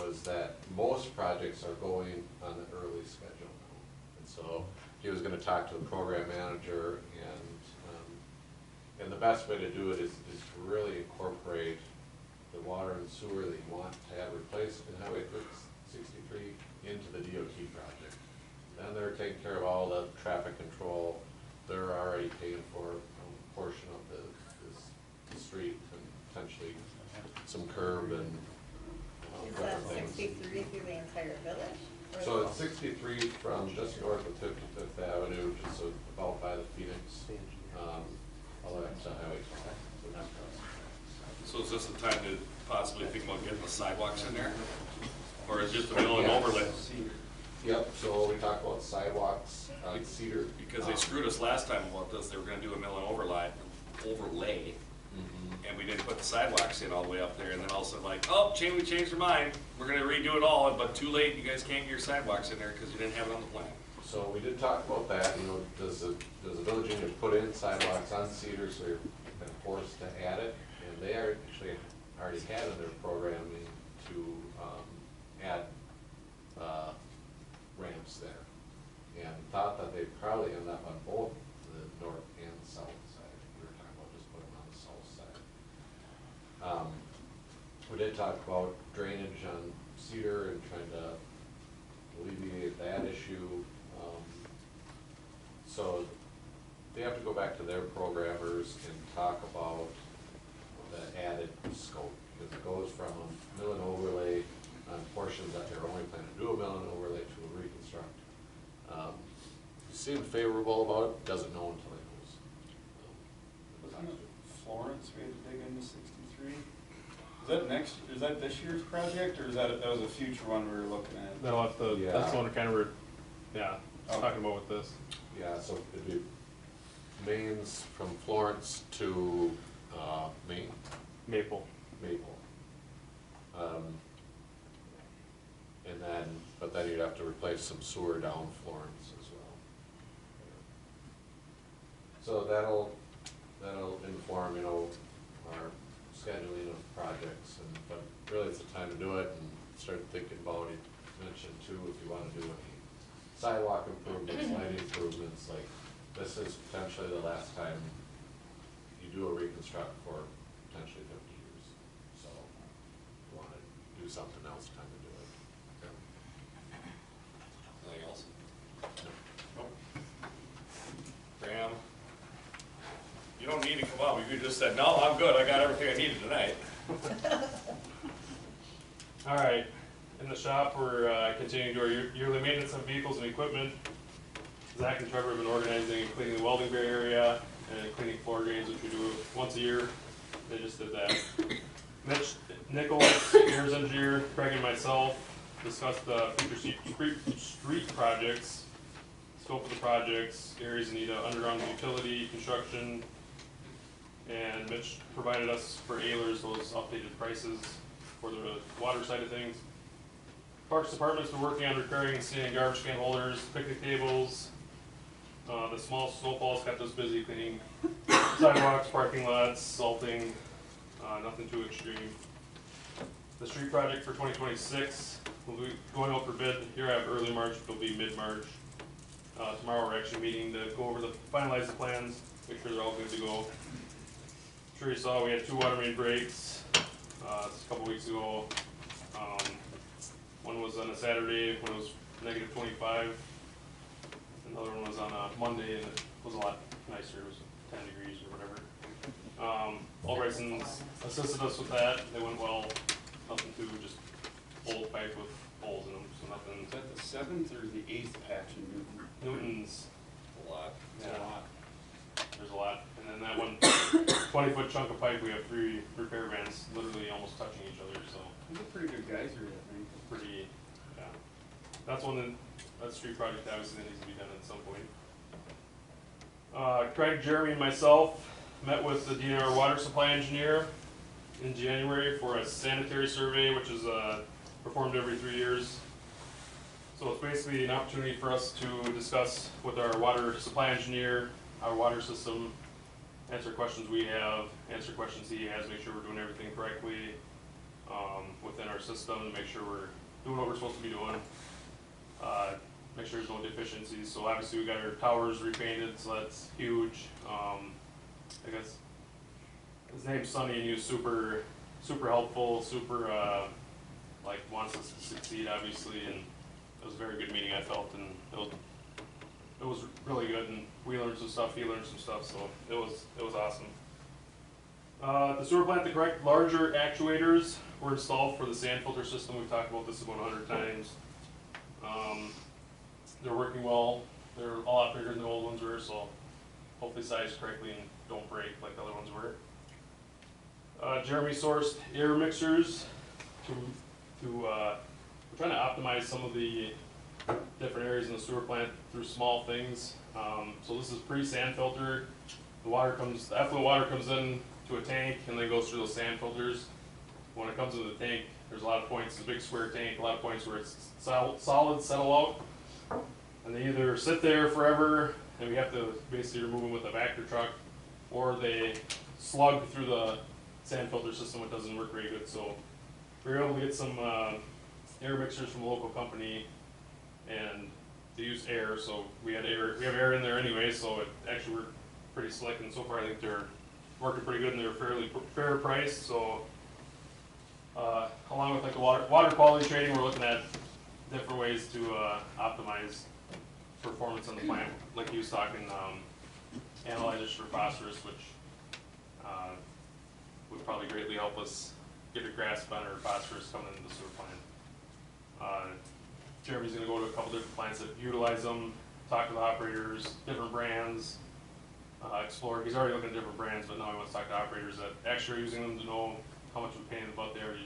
was that most projects are going on the early schedule now. And so he was gonna talk to the program manager, and the best way to do it is to really incorporate the water and sewer that you want to have replaced in Highway 63 into the DOT project. Then they're taking care of all the traffic control. They're already paying for a portion of the street and potentially some curb and Is that different things. 63 through the entire village? Or So the- it's 63 from just north of 55th Avenue, just about by the Phoenix, all the way up to Highway 12. So is this the time to possibly think about getting the sidewalks in there? Or is it just a mill and overlay? Yep, so we talked about sidewalks on Cedar. Because they screwed us last time about this, they were gonna do a mill and overlay, Mhm. and we didn't put the sidewalks in all the way up there, and then all of a sudden like, oh, we changed our mind, we're gonna redo it all, but too late, you guys can't get your sidewalks in there because you didn't have it on the plan. So we did talk about that, you know, does the village need to put in sidewalks on Cedar, so you're kind of forced to add it? And they are actually already had in their programming to, add, ramps there. And thought that they'd probably end up on both the north and the south side. We were talking about just putting them on the south side. We did talk about drainage on Cedar and trying to alleviate that issue. So they have to go back to their programmers and talk about the added scope, because it goes from a mill and overlay on portions that they're only planning to do a mill and overlay to a reconstruct. He seemed favorable about it, doesn't know until he knows. Wasn't it Florence we had to dig into 63? Is that this year's project, or is that was a future one we were looking at? No, that's the, Yeah. that's the one we kind of were, yeah, Okay. talking about with this. Yeah, so it'd be mains from Florence to, Maine, Maple. Maple. And then, but then you'd have to replace some sewer down Florence as well. So that'll inform, you know, our scheduling of projects, and, but really it's the time to do it and start thinking about it. Mentioned too, if you wanna do any sidewalk improvements, lighting improvements, like, this is potentially the last time you do a reconstruct for potentially 50 years. So, if you wanna do something else, time to do it. Anything else? Nope. Graham? You don't need to come up, you could just said, no, I'm good, I got everything I needed tonight. All right, In the shop, we're continuing to do our yearly maintenance on vehicles and equipment. Zach and Trevor have been organizing and cleaning the welding bay area and cleaning floor drains, which we do once a year. They just did that. Mitch Nichols, Air's engineer, Craig and myself discussed future street projects, scope of the projects, areas in need of underground utility, construction, and Mitch provided us for Ehlers those updated prices for the water side of things. Parks Department's been working on repairing and sealing garbage can holders, picnic tables. The small snowfalls kept us busy cleaning sidewalks, parking lots, salting, nothing too extreme. The street project for 2026 will be going out for bid here at early March, it'll be mid-March. Tomorrow we're actually meeting to go over finalize the plans, make sure they're all good to go. I'm sure you saw we had 2 water main breaks, a couple weeks ago. One was on a Saturday, one was negative 25. Another one was on a Monday, and it was a lot nicer. It was 10 degrees or whatever. Albrightson's assisted us with that. They went well. Nothing too, just old pipe with holes in them, so nothing. Is that the 7th or the 8th patch in Newton? Newton's A lot. yeah. A lot. There's a lot. And then that one 20-foot chunk of pipe, we have 3 repair vans literally almost touching each other, so. Those are pretty good geyser, I think. Pretty, yeah. That's one that street project obviously that needs to be done at some point. Craig, Jeremy, and myself met with the DNR water supply engineer in January for a sanitary survey, which is performed every 3 years. So it's basically an opportunity for us to discuss with our water supply engineer, our water system, answer questions we have, answer questions he has, make sure we're doing everything correctly within our system, to make sure we're doing what we're supposed to be doing. Make sure there's no deficiencies. So obviously we got our towers repainted, so that's huge. I guess his name's Sonny, and he was super helpful, super like wants us to succeed, obviously, and it was a very good meeting, I felt, and it was really good, and we learned some stuff, he learned some stuff, so it was awesome. At the sewer plant, the correct larger actuators were installed for the sand filter system. We've talked about this about 100 times. They're working well. They're a lot bigger than the old ones were, so hopefully sized correctly and don't break like the other ones were. Jeremy sourced air mixers we're trying to optimize some of the different areas in the sewer plant through small things. So this is pre-sand filter. The effluent water comes in to a tank and then goes through those sand filters. When it comes into the tank, there's a lot of points. It's a big square tank, a lot of points where it's solid settle out. And they either sit there forever and we have to basically remove them with a vacuum truck, or they slug through the sand filter system, which doesn't work very good. So we were able to get some air mixers from a local company, and they use air, so we have air in there anyway, so it actually worked pretty slick, and so far I think they're working pretty good and they're fairly fair price. So along with like the water quality training, we're looking at different ways to optimize performance on the plant. Like he was talking, analyzers for phosphorus, which would probably greatly help us get a grasp on our phosphorus coming into the sewer plant. Jeremy's gonna go to a couple different plants that utilize them, talk to the operators, different brands, explore. He's already looking at different brands, but now he wants to talk to operators that actually are using them to know how much of a pain in the butt they are to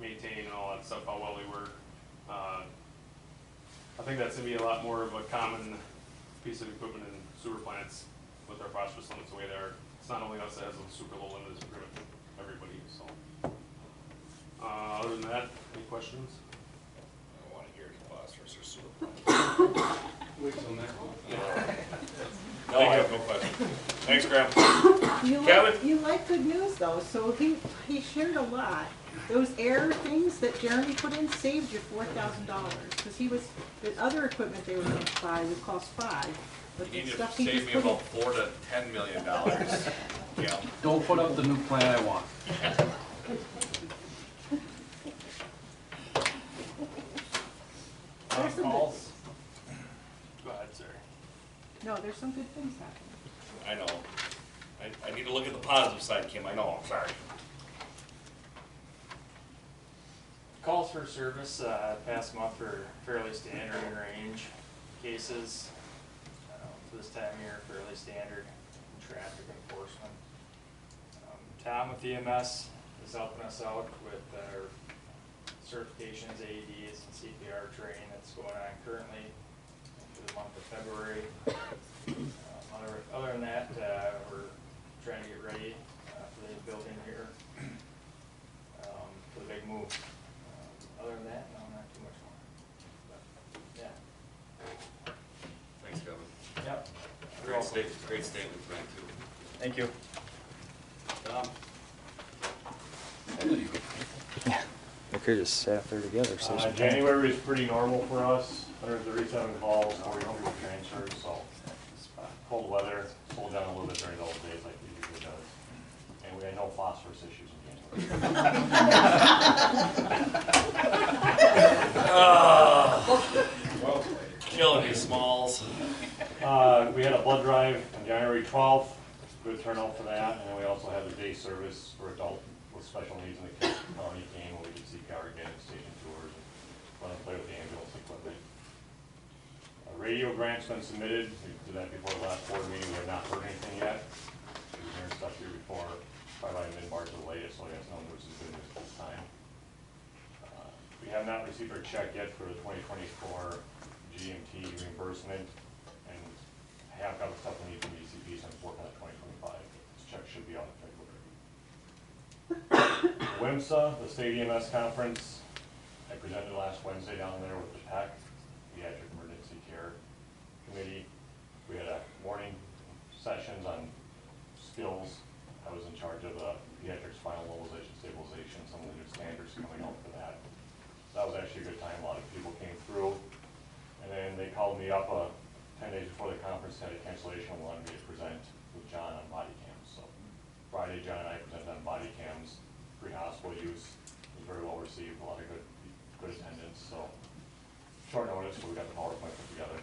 maintain and all that stuff, how well they work. I think that's gonna be a lot more of a common piece of equipment in sewer plants with our phosphorus limits the way they are. It's not only us that has a super low limit, it's pretty much everybody, so. Other than that, any questions? I don't wanna hear phosphorus or sewer. Wait till next one. No, I have no question. Thanks, Graham. You you like good news though, so he shared a lot. Those air things that Jeremy put in saved you $4,000, because the other equipment they were gonna buy would cost $5,000, but You the need to stuff he save just me put in. about $4 to $10 million. Yeah. Don't put up the new plan I want. There's some Calls? Go ahead, sir. No, there's some good things happening. I know. I need to look at the positive side, Kim. I know, I'm sorry. Calls for service, past month were fairly standard in range. Cases, for this time of year, fairly standard in traffic enforcement. Tom with EMS is helping us out with our certifications, AEDs, and CPR training that's going on currently for the month of February. Other than that, we're trying to get ready for the building here for the big move. Other than that, no, not too much more. But, yeah. Thanks, Kevin. Yep. Great statement tonight, too. Thank you. Tom? Okay, just sat there together. So January is pretty normal for us, 137 calls, 41 transfers, so cold weather, slowed down a little bit during those days like it usually does. And we had no phosphorus issues in January. Killing you, Smalls. We had a blood drive on January 12th, good turnout for that, and then we also had the day service for adult with special needs in the county came, where we could CPR again, station tours, and let them play with the ambulance equipment. A radio grant's been submitted, we did that before the last board meeting, we have not heard anything yet. We've heard stuff here before, probably by mid-March at the latest, so I guess no news is good news this time. We have not received our check yet for the 2024 GMT reimbursement, and I have got the stuff we need from ECP, so I'm working on 2025. This check should be out in February. WIMSA, the state EMS conference, I presented last Wednesday down there with the PEC, Pediatric Emergency Care Committee. We had a morning sessions on skills. I was in charge of the pediatric spinal mobilization stabilization, some of the new standards coming out for that. That was actually a good time, a lot of people came through. And then they called me up 10 days before the conference, had a cancellation, and wanted me to present with John on body cams. So Friday, John and I presented on body cams, pre-hospital use. It was very well received, a lot of good attendance. So short notice, but we got the PowerPoint put together.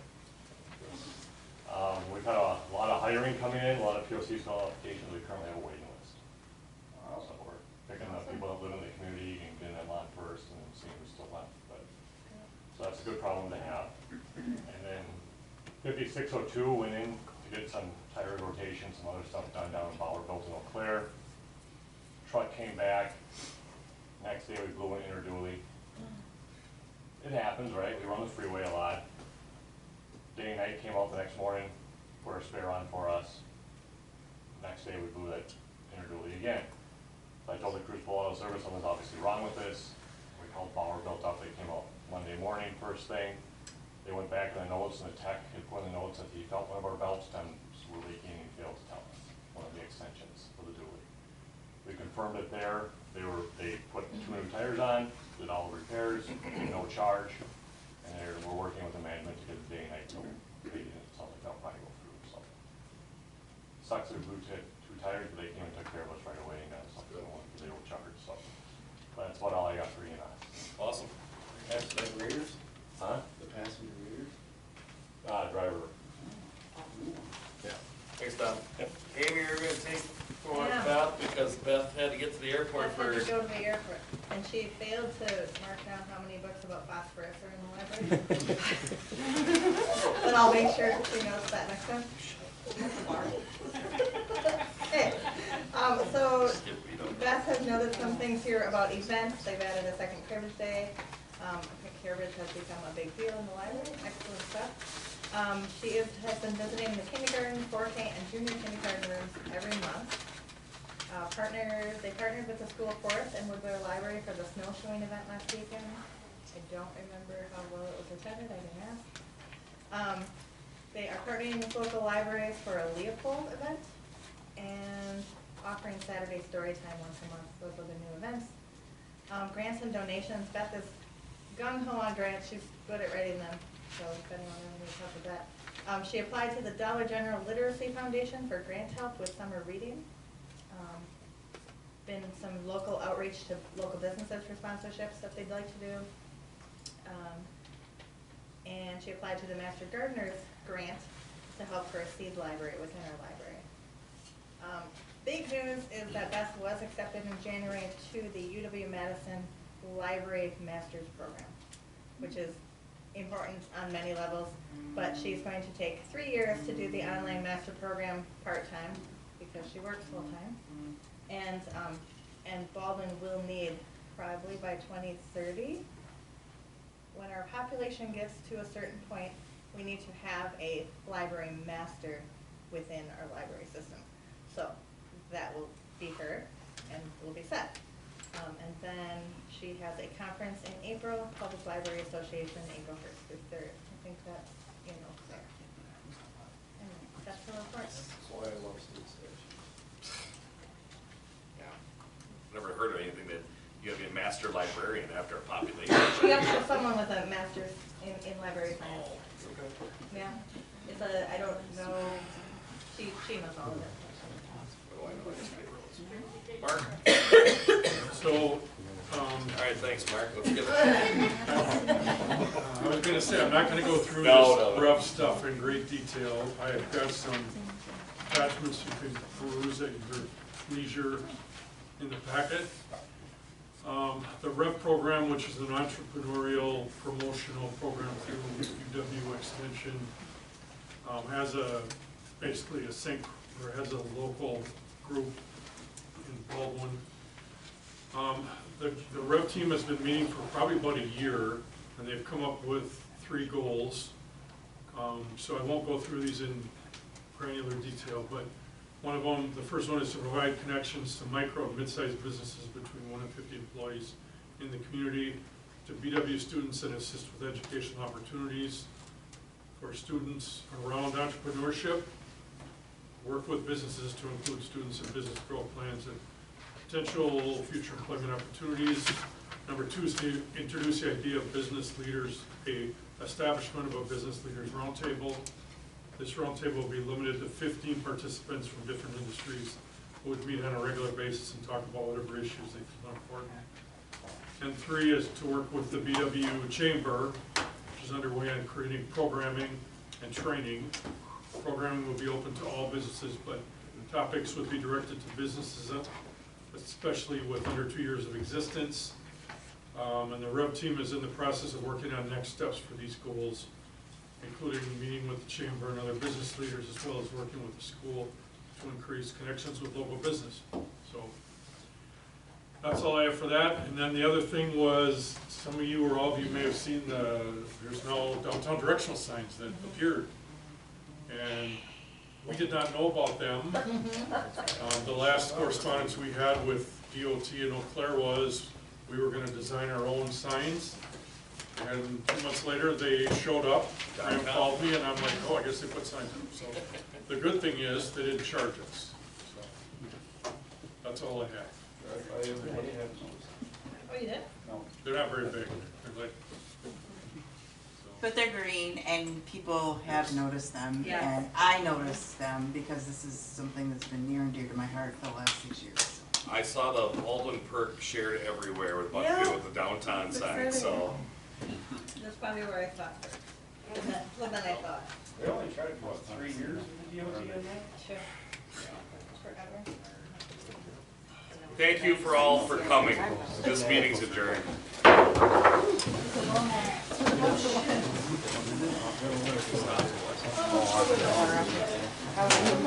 We've had a lot of hiring coming in, a lot of POC school applications. We currently have a waiting list. So we're picking up people that live in the community and getting them on first, and then seeing who's still left. But so that's a good problem to have. And then 5602 went in to get some tire rotation, some other stuff done down in Baldwin in Eau Claire. Truck came back. Next day we blew an interdually. It happens, right? We run the freeway a lot. Day and night came out the next morning, put our spare on for us. Next day we blew that interdually again. So I told the crews pull out of service, something's obviously wrong with this. We called Power Built Up, they came out Monday morning, first thing. They went back to the notes, and the tech had put in the notes that he felt one of our belt stems were leaking and failed to tell us, one of the extensions for the dually. We confirmed it there. They put 2 new tires on, did all the repairs, no charge, and we're working with the management to get the day and night bill paid, and it sounds like that'll probably go through. So sucks that we blew 2 tires, but they came and took care of us right away and got us something because they were charged. So that's about all I got for you now. Awesome. Passenger readers? Huh? The passenger readers? Driver. Yeah. Thanks, Tom. Yep. Amy, you're gonna take for Yeah. Beth, because Beth had to get to the airport Beth had first. to go to the airport, and she failed to mark down how many books about phosphorus are in the library. But I'll make sure she knows that next time. Okay, so Beth has noted some things here about events. They've added a second Cribbage Day. I think Cribbage has become a big deal in the library. Excellent stuff. She has been visiting the kindergarten, 4K, and junior kindergarten rooms every month. They partnered with the School of Forest and Woodbury Library for the snowshoeing event last weekend. I don't remember how well it was attended, I didn't ask. They are partnering with local libraries for a Leopold event and offering Saturday story time once a month. Those are the new events. Grants and donations. Beth is gung-ho on grants. She's good at writing them, so if anyone needs help with that. She applied to the Dollar General Literacy Foundation for grant help with summer reading. Been some local outreach to local businesses for sponsorships that they'd like to do. And she applied to the Master Gardeners grant to help for a seed library within our library. Big news is that Beth was accepted in January to the UW-Madison library master's program, which is important on many levels, but she's going to take 3 years to do the online master program part-time because she works full-time. And Baldwin will need, probably by 2030, when our population gets to a certain point, we need to have a library master within our library system. So that will be her and will be set. And then she has a conference in April, Public Library Association, April 1st through 3rd. I think that's, there. And that's her report. That's why I love state statutes. Yeah. Never heard of anything that you have to be a master librarian after a population. We have to have someone with a master's in library science. Yeah. It's I don't know, she knows all of it. What do I know? Mark? So, All right, thanks, Mark. Let's get it. I was gonna say, I'm not gonna go through No. this rough stuff in great detail. I have got some attachments you can peruse at your leisure in the packet. The REV program, which is an entrepreneurial promotional program through UW Extension, has basically a sync, or has a local group in Baldwin. The REV team has been meeting for probably about a year, and they've come up with 3 goals. So I won't go through these in granular detail, but one of them, the first one is to provide connections to micro and mid-sized businesses between 1 and 50 employees in the community, to BW students and assist with educational opportunities for students around entrepreneurship, work with businesses to include students in business growth plans and potential future employment opportunities. Number 2 is to introduce the idea of business leaders, a establishment of a business leaders roundtable. This roundtable will be limited to 15 participants from different industries who would meet on a regular basis and talk about whatever issues they feel are important. And 3 is to work with the BW Chamber, which is underway on creating programming and training. Programming will be open to all businesses, but topics would be directed to businesses, especially with under 2 years of existence. And the REV team is in the process of working on next steps for these goals, including meeting with the chamber and other business leaders, as well as working with the school to increase connections with local business. So that's all I have for that. And then the other thing was, some of you or all of you may have seen there's now downtown directional signs that appeared. And we did not know about them. The last correspondence we had with DOT in Eau Claire was we were going to design our own signs. And 2 months later, they showed up. Graham called me, and I'm like, oh, I guess they put signs up. So the good thing is they didn't charge us. So that's all I have. Oh, you did? No. They're not very big. They're like, but they're green, and people have noticed them, Yes. and I noticed them because this is something that's been near and dear to my heart for the last 6 years. I saw the Baldwin perk shared everywhere with Yeah. with the downtown Looks sign, really so. That's probably where I thought first. Well, then I thought. They only tried for what, 3 years with the DOT on that? Sure. Forever. Thank you for all for coming. This meeting's adjourned.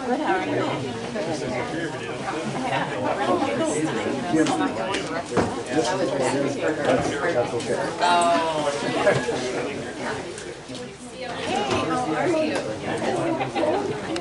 Good, how are you? Hey, how are you?